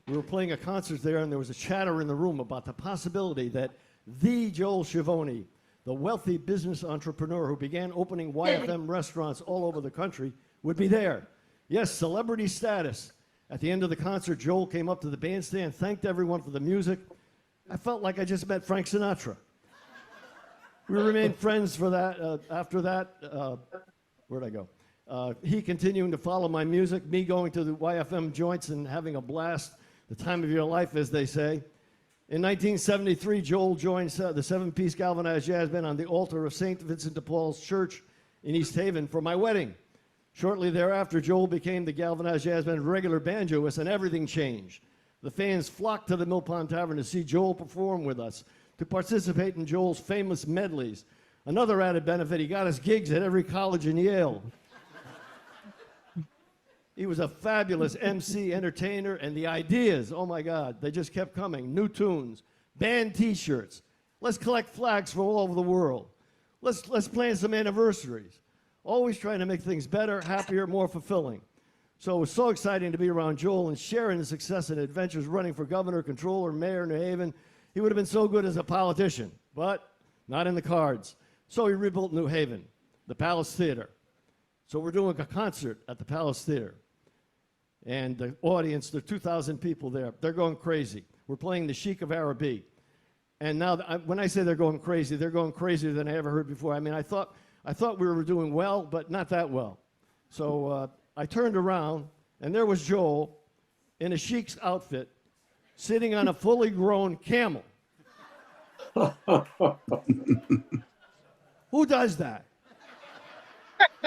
Speaker 15: We were playing a concert there, and there was a chatter in the room about the possibility that the Joel Schiavone, the wealthy business entrepreneur who began opening YFM restaurants all over the country, would be there. Yes, celebrity status. At the end of the concert, Joel came up to the bandstand, thanked everyone for the music. I felt like I just met Frank Sinatra. We remained friends for that. After that, where'd I go? He continuing to follow my music, me going to the YFM joints and having a blast, the time of your life, as they say. In 1973, Joel joined the seven-piece galvanized jazz band on the altar of St. Vincent de Paul's Church in East Haven for my wedding. Shortly thereafter, Joel became the galvanized jazz band's regular banjoist, and everything changed. The fans flocked to the Mill Pond Tavern to see Joel perform with us, to participate in Joel's famous medleys. Another added benefit, he got us gigs at every college in Yale. He was a fabulous MC, entertainer, and the ideas, oh my God, they just kept coming. New tunes, band t-shirts. Let's collect flags from all over the world. Let's plan some anniversaries. Always trying to make things better, happier, more fulfilling. So it was so exciting to be around Joel and sharing his success and adventures running for governor, controller, mayor in New Haven. He would have been so good as a politician, but not in the cards. So he rebuilt New Haven, the Palace Theater. So we're doing a concert at the Palace Theater. And the audience, there are 2,000 people there. They're going crazy. We're playing the Sheik of Araby. And now, when I say they're going crazier than I ever heard before. I mean, I thought we were doing well, but not that well. So I turned around, and there was Joel in a Sheik's outfit, sitting on a fully grown camel. Who does that?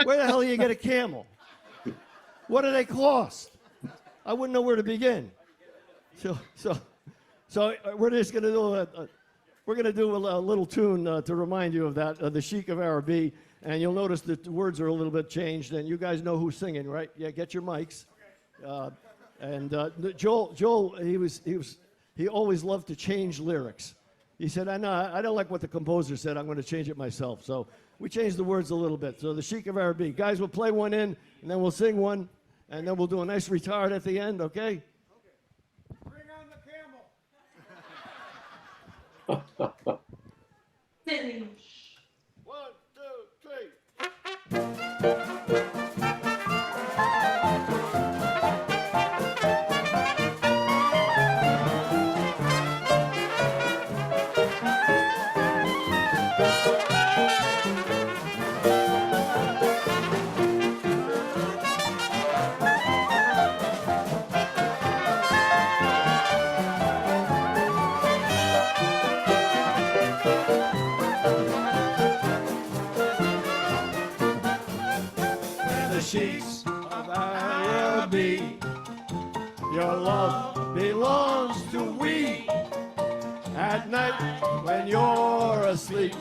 Speaker 15: Where the hell do you get a camel? What do they cost? I wouldn't know where to begin. So we're just going to do a little tune to remind you of that, the Sheik of Araby, and you'll notice that the words are a little bit changed, and you guys know who's singing, right? Yeah, get your mics. Joel, he always loved to change lyrics. He said, I don't like what the composer said. I'm going to change it myself. So we changed the words a little bit. So the Sheik of Araby. Guys, we'll play one in, and then we'll sing one, and then we'll do a nice retard at the end, okay?
Speaker 7: Bring on the camel.
Speaker 10: Finish.
Speaker 15: 1, 2, 3. Sheiks of Araby, your love belongs to we. At night when you're asleep,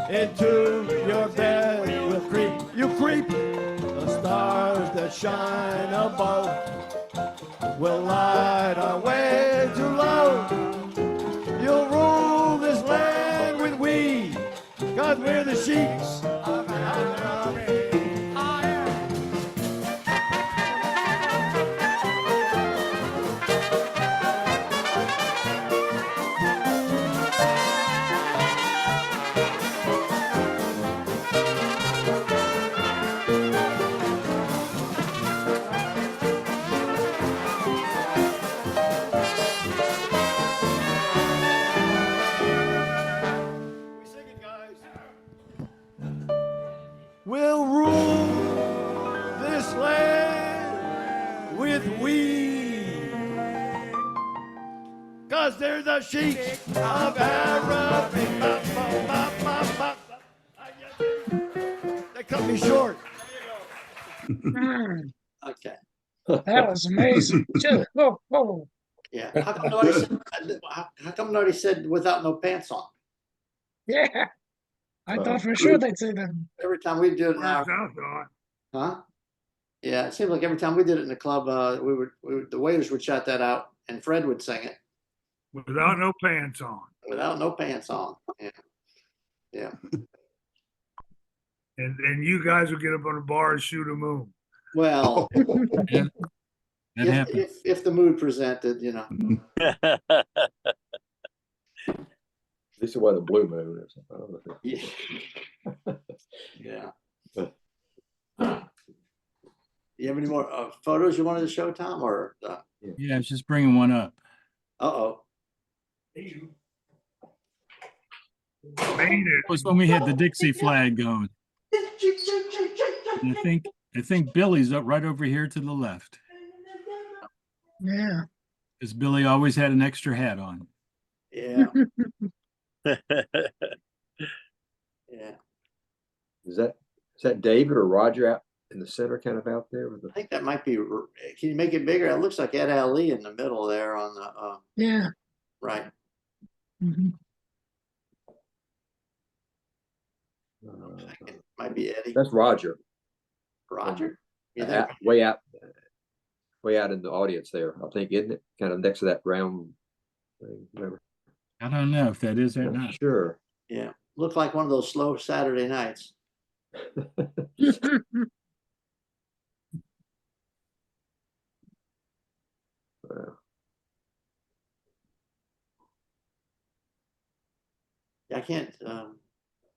Speaker 15: into your bed we'll creep. You creep. The stars that shine above will light our way to love. You'll rule this land with we, 'cause we're the Sheiks of Araby. under the sheets of Arabic. They cut me short.
Speaker 1: Okay.
Speaker 4: That was amazing. Whoa.
Speaker 1: Yeah. How come nobody said without no pants on?
Speaker 4: Yeah. I thought for sure they'd say that.
Speaker 1: Every time we do it in our, huh? Yeah, it seems like every time we did it in the club, the waiters would shout that out, and Fred would sing it
Speaker 7: Without no pants on.
Speaker 1: without no pants on. Yeah.
Speaker 7: And you guys would get up on the bar and shoot a moon.
Speaker 1: Well,
Speaker 3: Yeah, that happened.
Speaker 1: if the mood presented,
Speaker 5: At least it wasn't a blue moon or something. I don't know.
Speaker 1: Yeah. You have any more photos you wanted to show, Tom? Or
Speaker 3: Yeah, I was just bringing one up.
Speaker 1: uh-oh.
Speaker 3: It was when we had the Dixie flag going. And I think Billy's up right over here to the left.
Speaker 4: Yeah.
Speaker 3: Because Billy always had an extra hat on.
Speaker 1: Yeah. Yeah.
Speaker 5: Is that David or Roger out in the center, kind of out there? With
Speaker 1: I think that might be. Can you make it bigger? It looks like Ed Ali in the middle there on the.
Speaker 4: Yeah.
Speaker 1: Right.
Speaker 4: Mhm.
Speaker 1: It might be Eddie.
Speaker 5: That's Roger.
Speaker 1: Roger. You think?
Speaker 5: Way out in the audience there, I think, isn't it? Kind of next to that round thing. Whatever.
Speaker 3: I don't know if that is or not.
Speaker 5: Sure.
Speaker 1: Yeah. Looked like one of those slow Saturday nights. I can't.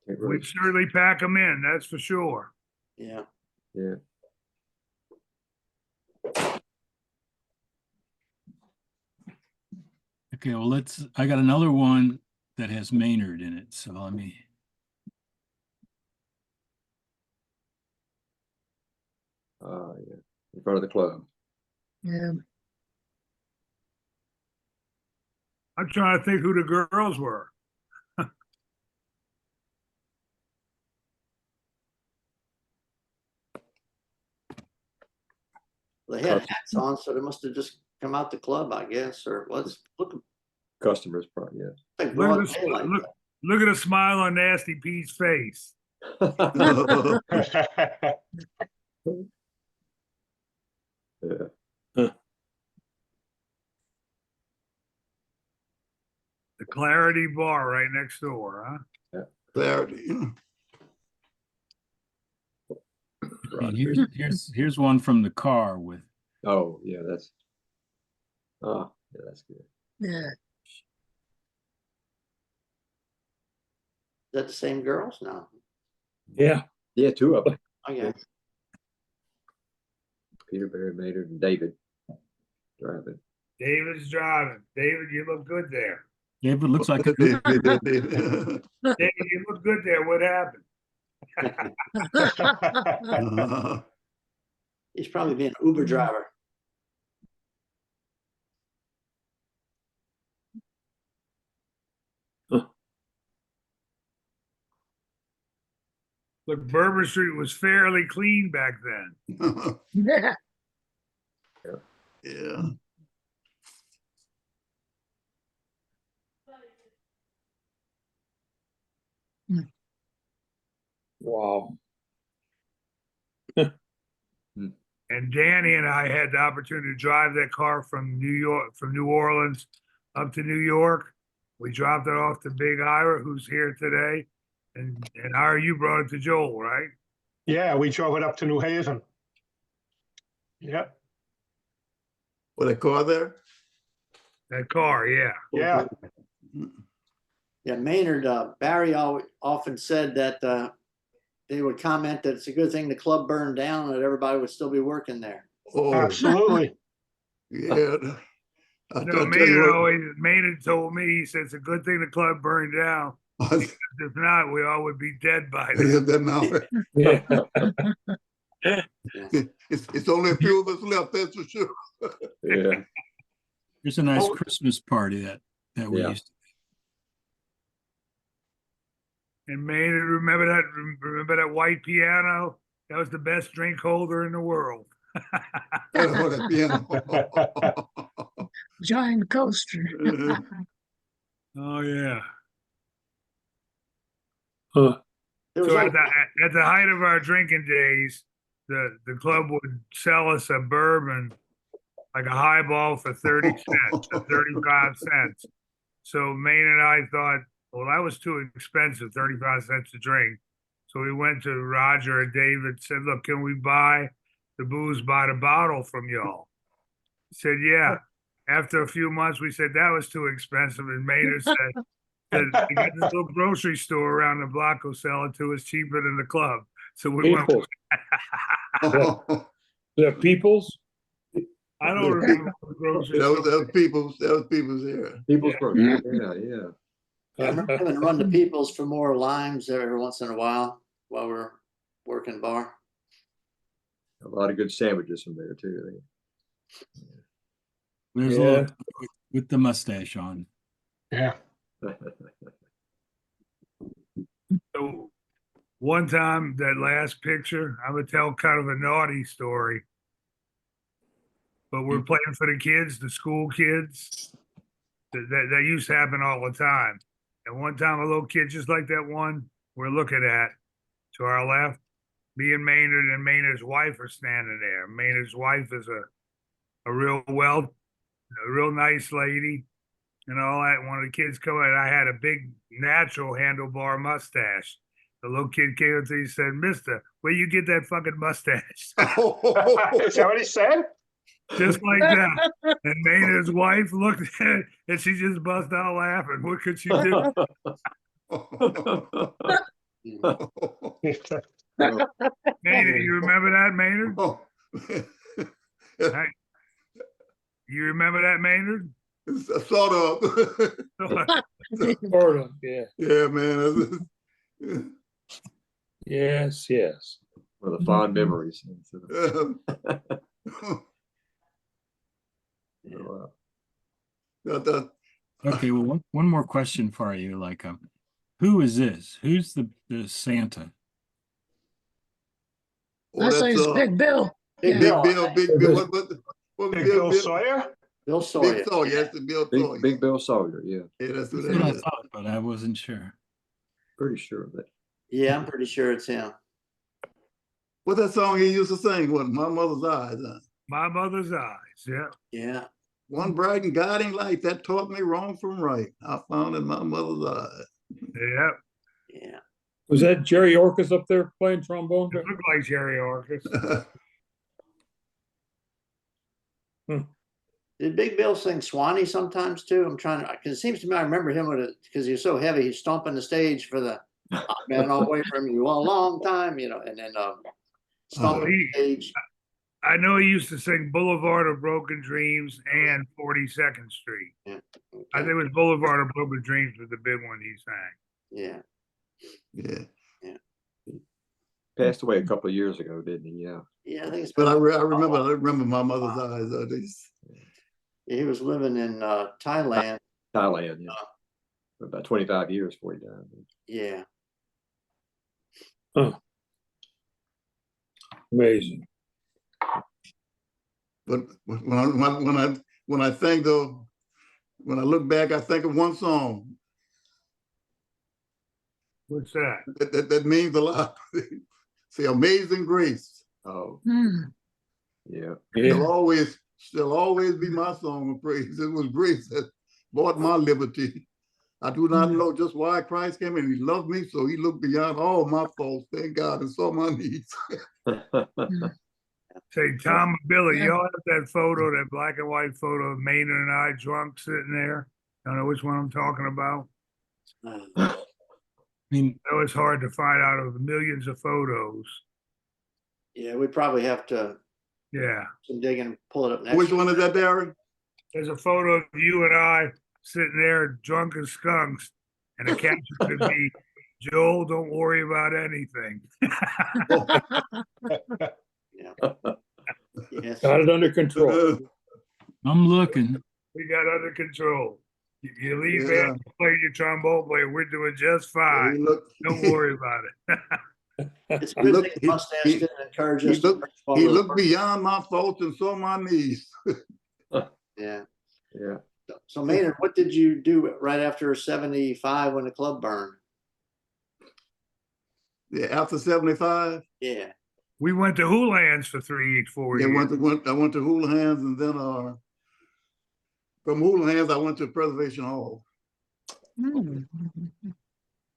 Speaker 7: We'd certainly pack them in, that's for sure.
Speaker 1: Yeah.
Speaker 5: Yeah.
Speaker 3: Okay, well, I got another one that has Maynard in it. So let me.
Speaker 5: Yeah. In front of the club.
Speaker 4: Yeah.
Speaker 7: I'm trying to think who the girls were.
Speaker 1: They had hats on, so they must have just come out the club, I guess, or let's look.
Speaker 5: Customers, probably, yeah.
Speaker 1: Like broad daylight.
Speaker 7: Look at a smile on Nasty Pete's face.
Speaker 5: Yeah.
Speaker 7: The Clarity Bar right next door, huh?
Speaker 5: Yeah.
Speaker 11: Clarity.
Speaker 3: And here's one from the car with.
Speaker 5: Oh yeah, that's. Oh yeah, that's good.
Speaker 4: Yeah.
Speaker 1: Is that the same girls? No.
Speaker 6: Yeah.
Speaker 5: Yeah, two of them.
Speaker 1: Okay.
Speaker 5: Peter, Barry, Maynard, and David driving.
Speaker 7: David's driving. David, you look good there.
Speaker 3: David looks like a.
Speaker 7: David, you look good there. What happened?
Speaker 1: He's probably being an Uber driver.
Speaker 7: Look, Bourbon Street was fairly clean back then.
Speaker 4: Yeah.
Speaker 11: Yeah.
Speaker 6: Wow.
Speaker 7: And Danny and I had the opportunity to drive that car from New Orleans up to New York. We dropped it off to Big Ira, who's here today. And Ira, you brought it to Joel, right?
Speaker 16: Yeah, we drove it up to New Haven. Yeah.
Speaker 11: With a car there?
Speaker 7: That car, yeah.
Speaker 16: Yeah.
Speaker 1: Yeah, Maynard, Barry often said that they would comment that it's a good thing the club burned down and that everybody would still be working there.
Speaker 11: Oh,
Speaker 16: absolutely.
Speaker 11: Yeah.
Speaker 7: No, Maynard told me, he said it's a good thing the club burned down. If not, we all would be dead by now.
Speaker 11: Yeah. It's only a few of us left, that's for sure.
Speaker 5: Yeah.
Speaker 3: Here's a nice Christmas party that that we
Speaker 5: Yeah.
Speaker 3: used to.
Speaker 7: And Maynard, remember that white piano? That was the best drink holder in the world.
Speaker 11: Oh, that piano.
Speaker 4: Giant coaster.
Speaker 7: Oh yeah.
Speaker 6: Huh.
Speaker 1: There was
Speaker 7: So
Speaker 1: like,
Speaker 7: at the height of our drinking days, the club would sell us a bourbon, like a highball for 30 cents or 35 cents. So Maynard and I thought, well, that was too expensive, 35 cents a drink. So we went to Roger and David, said, look, can we buy the booze by the bottle from y'all? He said, yeah. After a few months, we said that was too expensive. And Maynard said, we got this little grocery store around the block who'll sell it to us cheaper than the club. So we went.
Speaker 6: Peoples. Is that Peoples?
Speaker 7: I don't remember what the grocery
Speaker 11: That
Speaker 7: store.
Speaker 11: was People's. That was People's here.
Speaker 5: People's Grocery. Yeah.
Speaker 1: I remember having to run to People's for more limes every once in a while we're working bar.
Speaker 5: A lot of good sandwiches from there too.
Speaker 3: There's a little with the mustache on.
Speaker 16: Yeah.
Speaker 7: So one time, that last picture, I would tell kind of a naughty story. But we're playing for the kids, the school kids. That used to happen all the time. And one time, a little kid, just like that one we're looking at, to our left, me and Maynard's wife are standing there. Maynard's wife is a real nice lady and all that. One of the kids come in, I had a big natural handlebar mustache. The little kid came up to me and said, "Mister, where you get that fucking mustache?"
Speaker 16: Is that what he said?
Speaker 7: Just like that. And Maynard's wife looked at it and she just bust out laughing. What could she do? Maynard, you remember that, Maynard? Hey, you remember that, Maynard?
Speaker 11: Sort of.
Speaker 6: Sort of, yeah.
Speaker 11: Yeah, man.
Speaker 6: Yes.
Speaker 5: One of the fond memories.
Speaker 3: Okay, well, one more question for you. Like, who is this? Who's the Santa?
Speaker 11: Oh,
Speaker 4: I say it's Big Bill.
Speaker 1: Big
Speaker 4: Yeah.
Speaker 1: Bill.
Speaker 11: Big Bill. What
Speaker 16: Big Bill Sawyer?
Speaker 1: Bill Sawyer.
Speaker 11: Big Sawyer. Yes, the Bill Sawyer.
Speaker 5: Big Bill Sawyer. Yeah.
Speaker 11: Yeah, that's what
Speaker 3: That's what I
Speaker 11: that is.
Speaker 3: thought, but I wasn't sure.
Speaker 5: Pretty sure of that.
Speaker 1: Yeah, I'm pretty sure it's him.
Speaker 11: What's that song he used to sing? What, My Mother's Eyes? Huh?
Speaker 7: My Mother's Eyes. Yeah.
Speaker 1: Yeah.
Speaker 11: One bright and guiding light that taught me wrong from right. I found in my mother's eyes.
Speaker 7: Yeah.
Speaker 1: Yeah.
Speaker 6: Was that Jerry Orcus up there playing trombone?
Speaker 7: It looked like Jerry Orcus.
Speaker 1: Did Big Bill sing Swanee sometimes too? I'm trying to, because it seems to me I remember him with it because he was so heavy. He's stomping the stage for the man all away from you a long time, and then stomping the stage.
Speaker 7: I know he used to sing Boulevard of Broken Dreams and 42nd Street.
Speaker 1: Yeah. Okay.
Speaker 7: I think it was Boulevard of Broken Dreams was the big one he sang.
Speaker 1: Yeah.
Speaker 5: Passed away a couple of years ago, didn't he? Yeah.
Speaker 1: Yeah, I think it's.
Speaker 11: But I remember My Mother's Eyes.
Speaker 1: He was living in Thailand.
Speaker 5: Thailand, yeah. For about 25 years before he died.
Speaker 1: Yeah.
Speaker 6: Huh. Amazing.
Speaker 11: But when I think though, when I look back, I think of one song.
Speaker 7: What's that?
Speaker 11: That means a lot. See, Amazing Grace.
Speaker 5: Oh. Yeah. Still always be my song of praise. It was grace that bought my liberty. I do not know just why Christ came and he loved me, so he looked beyond all my faults, thank God, and saw my needs.
Speaker 7: Say, Tom and Billy, y'all have that photo, that black and white photo of Maynard and I drunk sitting there. Don't know which one I'm talking about.
Speaker 3: I mean,
Speaker 7: that was hard to find out of the millions of photos.
Speaker 1: Yeah, we probably have to.
Speaker 7: Yeah.
Speaker 1: Some digging and pull it up next.
Speaker 11: Which one is that, Darren?
Speaker 7: There's a photo of you and I sitting there drunk as skunks, and the caption could be, "Joel, don't worry about anything."
Speaker 1: Yes.
Speaker 6: Got it under control.
Speaker 3: I'm looking.
Speaker 7: We got under control. You leave
Speaker 5: Yeah.
Speaker 7: and play your trombone player. We're doing just fine. Don't worry about it.
Speaker 1: It's good that the mustache didn't encourage us to
Speaker 5: he looked beyond my faults and saw my needs.
Speaker 1: Yeah.
Speaker 11: Yeah.
Speaker 1: So Maynard, what did you do right after 75 when the club burned?
Speaker 5: Yeah, after 75.
Speaker 1: Yeah.
Speaker 7: We went to Houlihan's for 4
Speaker 5: Yeah,
Speaker 7: years.
Speaker 5: I went to Houlihan's, and then from Houlihan's I went to Preservation Hall.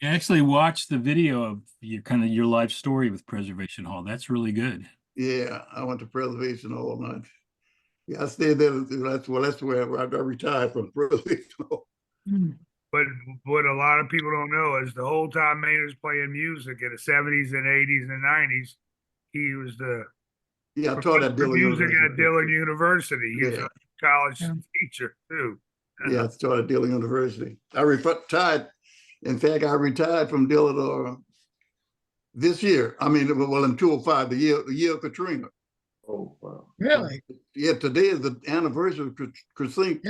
Speaker 3: I actually watched the video of your life story with Preservation Hall. That's really good.
Speaker 5: Yeah, I went to Preservation Hall. Yeah, I stayed there. That's where I retired from Preservation Hall.
Speaker 7: But what a lot of people don't know is the whole time Maynard's playing music in the 70s and 80s and 90s, he was the
Speaker 5: I taught at Dillard
Speaker 7: music
Speaker 5: University.
Speaker 7: at Dillard University. He was a college teacher too.
Speaker 5: Yeah, I taught at Dillard University. I retired. In fact, I retired from Dillard this year. I mean, well, in 2005, the year of Katrina.
Speaker 11: Oh, wow.
Speaker 4: Really?
Speaker 5: Yeah, today is the anniversary of Katrina.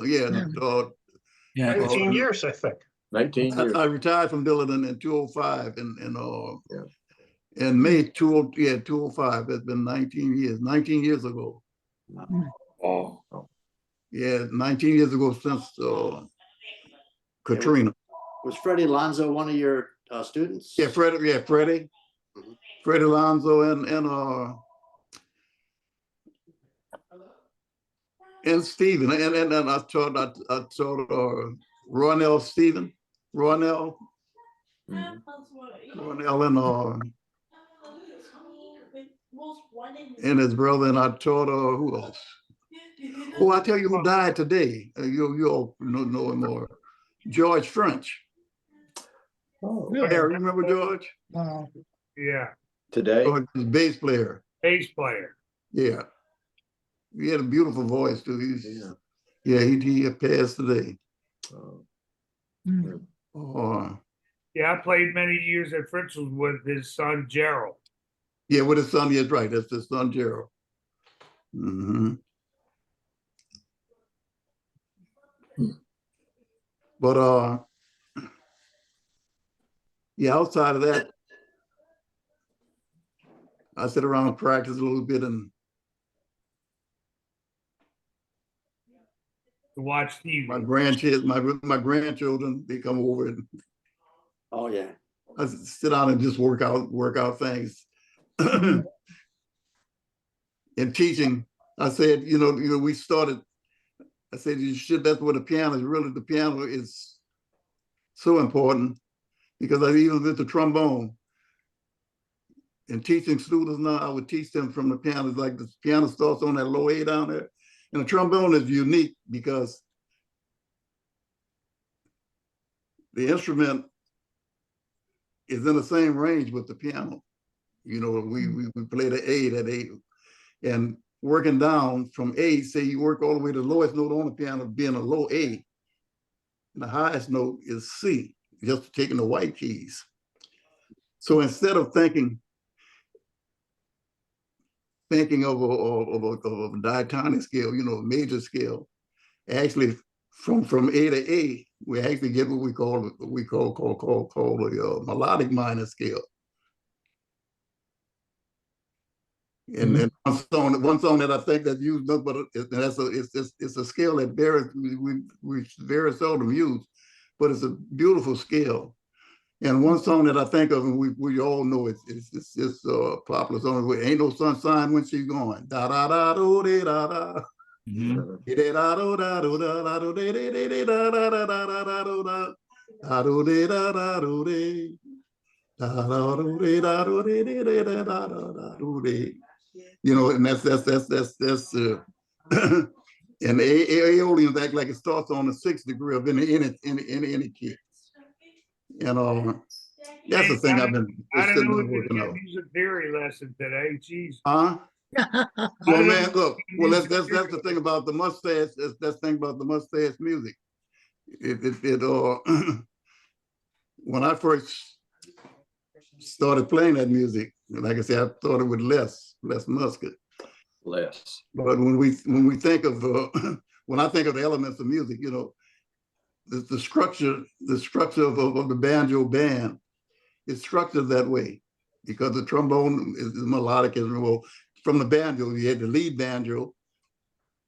Speaker 16: Yeah. 19 years, I think.
Speaker 11: 19 years.
Speaker 5: I retired from Dillard in 2005 in May 2005. That's been 19 years ago.
Speaker 11: Oh.
Speaker 5: Yeah, 19 years ago since Katrina.
Speaker 1: Was Freddie Alonso one of your students?
Speaker 5: Yeah, Freddie. Freddie Alonso and Stephen, and I taught Ronell Stephen, Ronell and his brother, and I taught who else? Oh, I tell you who died today. You all know him more. George French.
Speaker 11: Oh,
Speaker 5: Harry, remember George?
Speaker 7: Yeah.
Speaker 11: Today?
Speaker 5: Oh, his bass player.
Speaker 7: Bass player.
Speaker 5: Yeah. He had a beautiful voice too. He passed today.
Speaker 7: Yeah, I played many years at Fritzl's with his son Gerald.
Speaker 5: Yeah, with his son. Yes, right. That's his son Gerald. But outside of that, I sit around and practice a little bit and
Speaker 7: watch TV.
Speaker 5: My grandchildren, they come over and I sit down and just work out things. In teaching, I said, we started. I said, that's where the piano is so important, because I even with the trombone and teaching students now, I would teach them from the piano. It's like the piano starts on that low A down there. And the trombone is unique because the instrument is in the same range with the piano. We play the A, that A, and working down from A, say you work all the way to the lowest note on the piano being a low A, and the highest note is C, just taking the white keys. So instead of thinking of a diatonic scale, major scale, actually from A to A, we actually get what we call a melodic minor scale. And then one song that I think that used, but it's a scale that we very seldom use, but it's a beautiful scale. And one song that I think of, and we all know it's a popular song. Ain't no sunshine when she's gone. Da da da do de da da. Da do da do da do de de de de da da da da da do da. Da do de da da do de. Da da do de da do de de de da da da do de. And that's and the Aeolians act like it starts on the 6th degree of any key. That's the thing I've been
Speaker 7: sitting there working out. Music theory lesson today, jeez.
Speaker 5: Well, man, look. Well, that's the thing about the mustache. That's the thing about the mustache music. When I first started playing that music, like I said, I thought it would less musket.
Speaker 11: Less.
Speaker 5: But when we think of when I think of the elements of music,
Speaker 11: the structure of the banjo band is structured that way because the trombone is melodic as well. From the banjo, you had the lead banjo,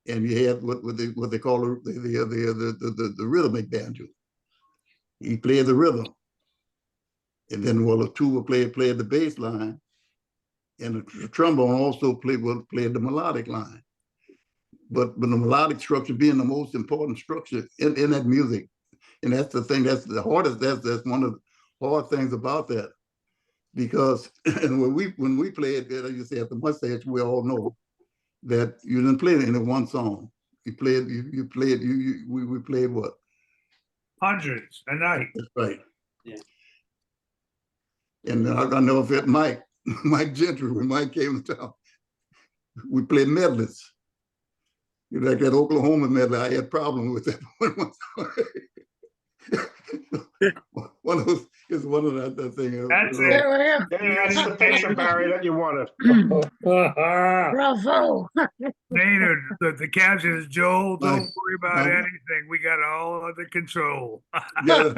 Speaker 11: and you had what they call the rhythmic banjo. He played the rhythm, and then the tuba played the bass line, and the trombone also played the melodic line. But the melodic structure being the most important structure in that music, and that's the thing. That's the hardest. That's one of the hard things about that, because and when we played, as you say, at the mustache, we all know that you didn't play it in one song. We played what?
Speaker 7: Hundreds a night.
Speaker 11: That's right.
Speaker 1: Yeah.
Speaker 11: And I know if it Mike Gentry, when Mike came to town, we played medleys. You know, like that Oklahoma medley, I had problems with that one of those is one of that thing.
Speaker 7: That's it.
Speaker 16: Yeah, that's the picture, Barry, that you wanted.
Speaker 4: Bravo.
Speaker 7: Maynard, the caption is Joel, don't
Speaker 11: Nice.
Speaker 7: worry about anything. We got it all under control.
Speaker 11: Yeah.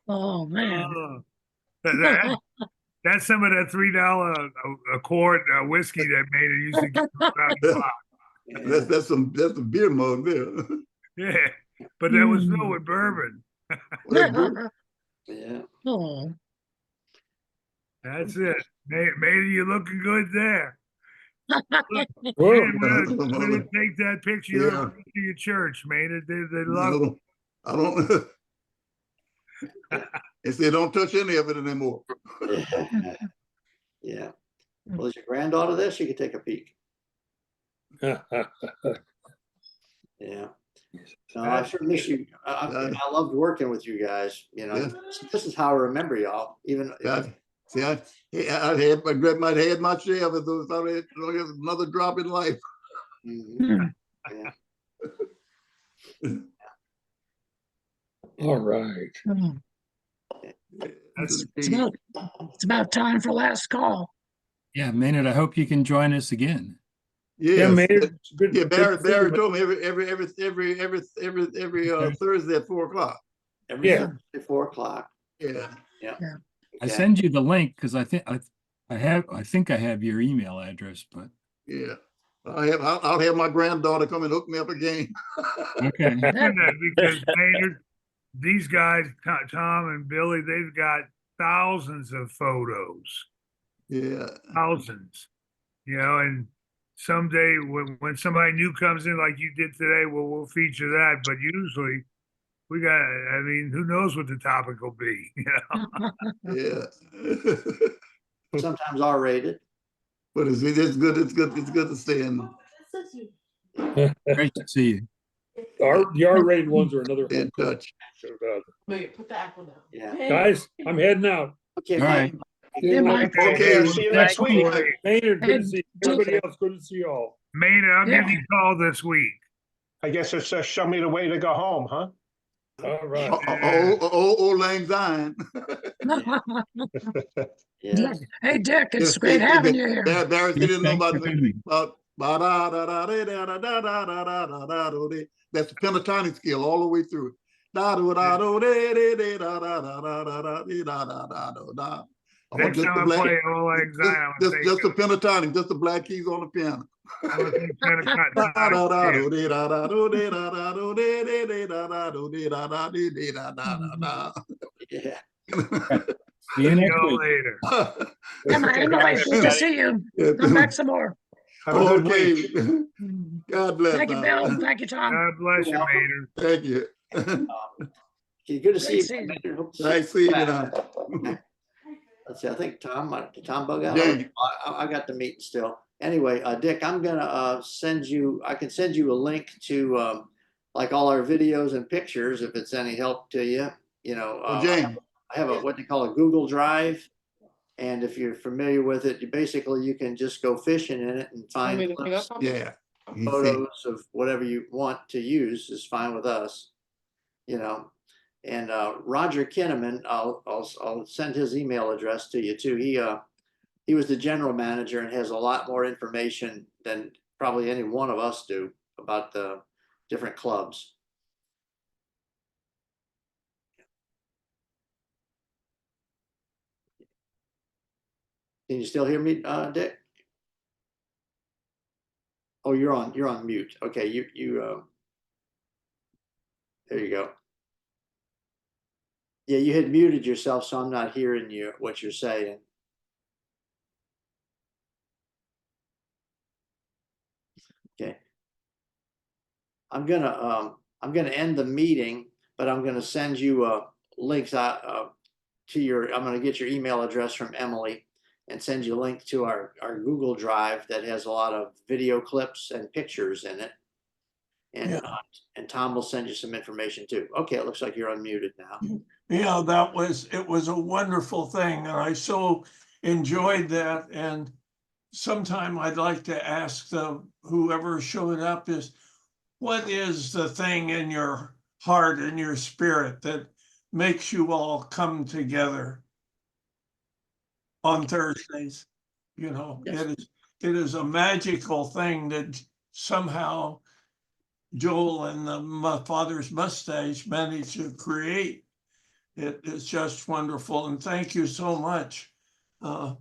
Speaker 4: Oh man.
Speaker 7: That's some of that $3 a quart whiskey that Maynard used to get around the block.
Speaker 11: That's some beer mug there.
Speaker 7: Yeah, but that was filled with bourbon.
Speaker 1: Yeah.
Speaker 4: Oh.
Speaker 7: That's it. Maynard, you're looking good there.
Speaker 6: Whoa.
Speaker 7: We're gonna take that picture
Speaker 11: Yeah.
Speaker 7: to your church, Maynard. They love it.
Speaker 11: I don't. They say don't touch any of it anymore.
Speaker 1: Yeah. Well, is your granddaughter there? She could take a peek. Yeah. No, I sure miss you. I loved working with you guys. You know, this is how I remember y'all. Even
Speaker 11: see, I might have had my share of it. Though, thought it was another drop in life.
Speaker 1: Yeah.
Speaker 6: All right.
Speaker 4: It's about time for last call.
Speaker 3: Yeah, Maynard, I hope you can join us again.
Speaker 11: Yeah,
Speaker 6: Maynard.
Speaker 11: Yeah, Barry told me every Thursday at 4 o'clock.
Speaker 1: Every Thursday at 4 o'clock.
Speaker 11: Yeah.
Speaker 3: I send you the link because I think I have your email address, but
Speaker 11: yeah. I'll have my granddaughter come and hook me up again.
Speaker 3: Okay.
Speaker 7: Because Maynard, these guys, Tom and Billy, they've got thousands of photos.
Speaker 11: Yeah.
Speaker 7: Thousands. You know, and someday when somebody new comes in like you did today, we'll feature that. But usually we got, I mean, who knows what the topic will be, you know?
Speaker 11: Yeah.
Speaker 1: Sometimes R-rated.
Speaker 11: But it's good. It's good to stay in.
Speaker 3: Great to see you.
Speaker 6: The R-rated ones are another
Speaker 11: in touch.
Speaker 10: Wait, put the apple down.
Speaker 1: Yeah.
Speaker 6: Guys, I'm heading out.
Speaker 1: Okay,
Speaker 3: All right.
Speaker 11: Okay.
Speaker 16: See you next week.
Speaker 6: Maynard, good to see you. Everybody else, good to see you all.
Speaker 7: Maynard, I'll give you a call this week.
Speaker 16: I guess it's show me the way to go home, huh?
Speaker 6: All right.
Speaker 11: Old Lang Syne.
Speaker 1: Yeah.
Speaker 4: Hey, Dick, it's great having you here.
Speaker 11: Barry, you didn't know about that's the pentatonic scale all the way through.
Speaker 7: Next time I play Old Lang Syne,
Speaker 11: just the pentatonic, just the black keys on the piano.
Speaker 1: Yeah.
Speaker 3: See you next
Speaker 7: See you
Speaker 3: week.
Speaker 7: later.
Speaker 4: Anyway, good to see you. Come back some more.
Speaker 16: Have a good
Speaker 11: Okay.
Speaker 16: week.
Speaker 11: God bless.
Speaker 4: Thank you, Bill. Thank you, Tom.
Speaker 7: God bless you, Maynard.
Speaker 11: Thank you.
Speaker 1: Good to see
Speaker 4: Great
Speaker 1: you.
Speaker 4: seeing
Speaker 1: Hope to
Speaker 11: Nice seeing you
Speaker 1: back.
Speaker 11: now.
Speaker 1: Let's see. I think did Tom bug out?
Speaker 11: Yeah.
Speaker 1: I got the meeting still. Anyway, Dick, I'm gonna send you. I can send you a link to like all our videos and pictures if it's any help to you. You know,
Speaker 11: James.
Speaker 1: I have what they call a Google Drive, and if you're familiar with it, you can just go fishing in it and find clips,
Speaker 11: Yeah.
Speaker 1: photos of whatever you want to use is fine with us. You know, and Roger Kinnaman, I'll send his email address to you too. He was the general manager and has a lot more information than probably any one of us do about the different clubs. Can you still hear me, Dick? Oh, you're on mute. Okay, there you go. Yeah, you had muted yourself, so I'm not hearing what you're saying. Okay. I'm gonna end the meeting, but I'm gonna send you links out to your. I'm gonna get your email address from Emily and send you a link to our Google Drive that has a lot of video clips and pictures in it. And and Tom will send you some information too. Okay, it looks like you're unmuted now.
Speaker 2: Yeah, it was a wonderful thing, and I so enjoyed that. And sometime I'd like to ask whoever showed up is, what is the thing in your heart and your spirit that makes you all come together on Thursdays? You know, yes. It is a magical thing that somehow Joel and my father's mustache managed to create. It is just wonderful, and thank you so much. I'll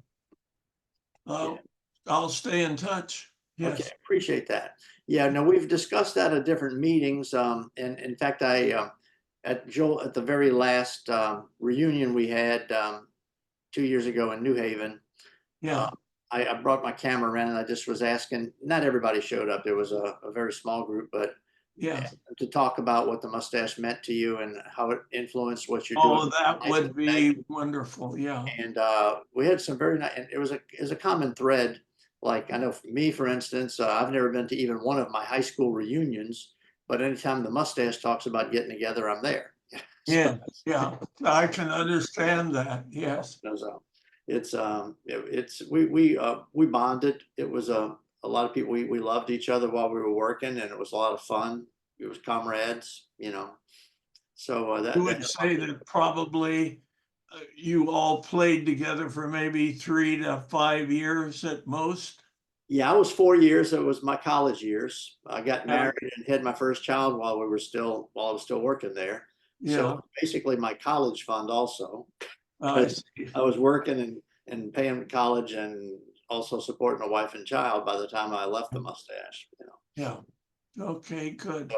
Speaker 2: stay in touch. Yes.
Speaker 1: Okay, appreciate that. Yeah, no, we've discussed that at different meetings. And in fact, at the very last reunion we had 2 years ago in New Haven.
Speaker 2: Yeah.
Speaker 1: I brought my camera around and I just was asking, not everybody showed up. There was a very small group, but
Speaker 2: yeah,
Speaker 1: to talk about what the mustache meant to you and how it influenced what you're doing.
Speaker 2: Oh, that would be wonderful. Yeah.
Speaker 1: And we had some very nice, and it was a common thread. Like, I know for me, for instance, I've never been to even one of my high school reunions, but anytime the mustache talks about getting together, I'm there.
Speaker 2: Yeah, yeah, I can understand that. Yes.
Speaker 1: So we bonded. It was a lot of people. We loved each other while we were working, and it was a lot of fun. It was comrades, you know. So
Speaker 2: you would say that probably you all played together for maybe 3 to 5 years at most.
Speaker 1: Yeah, I was 4 years. It was my college years. I got married and had my first child while I was still working there.
Speaker 2: Yeah.
Speaker 1: So basically my college fund also. I was working and paying college and also supporting a wife and child by the time I left the mustache, you know.
Speaker 2: Yeah. Okay, good.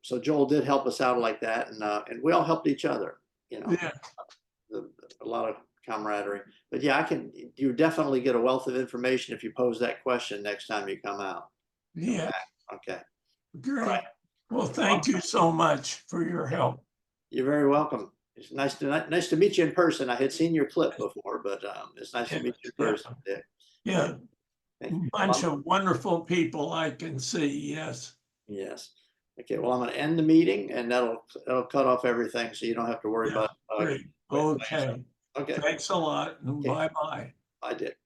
Speaker 1: So Joel did help us out like that, and we all helped each other, you know.
Speaker 2: Yeah.
Speaker 1: A lot of camaraderie. But yeah, you definitely get a wealth of information if you pose that question next time you come out.
Speaker 2: Yeah.
Speaker 1: Okay.
Speaker 2: Great. Right. Well, thank you so much for your help.
Speaker 1: You're very welcome. It's nice to meet you in person. I had seen your clip before, but it's nice to meet you in person.
Speaker 2: Yeah. A bunch of wonderful people I can see. Yes.
Speaker 1: Yes. Okay. Well, I'm going to end the meeting, and that'll cut off everything, so you don't have to worry about.
Speaker 2: Great. Okay.
Speaker 1: Okay.
Speaker 2: Thanks a lot. Okay. Bye-bye.
Speaker 1: Bye, Dick.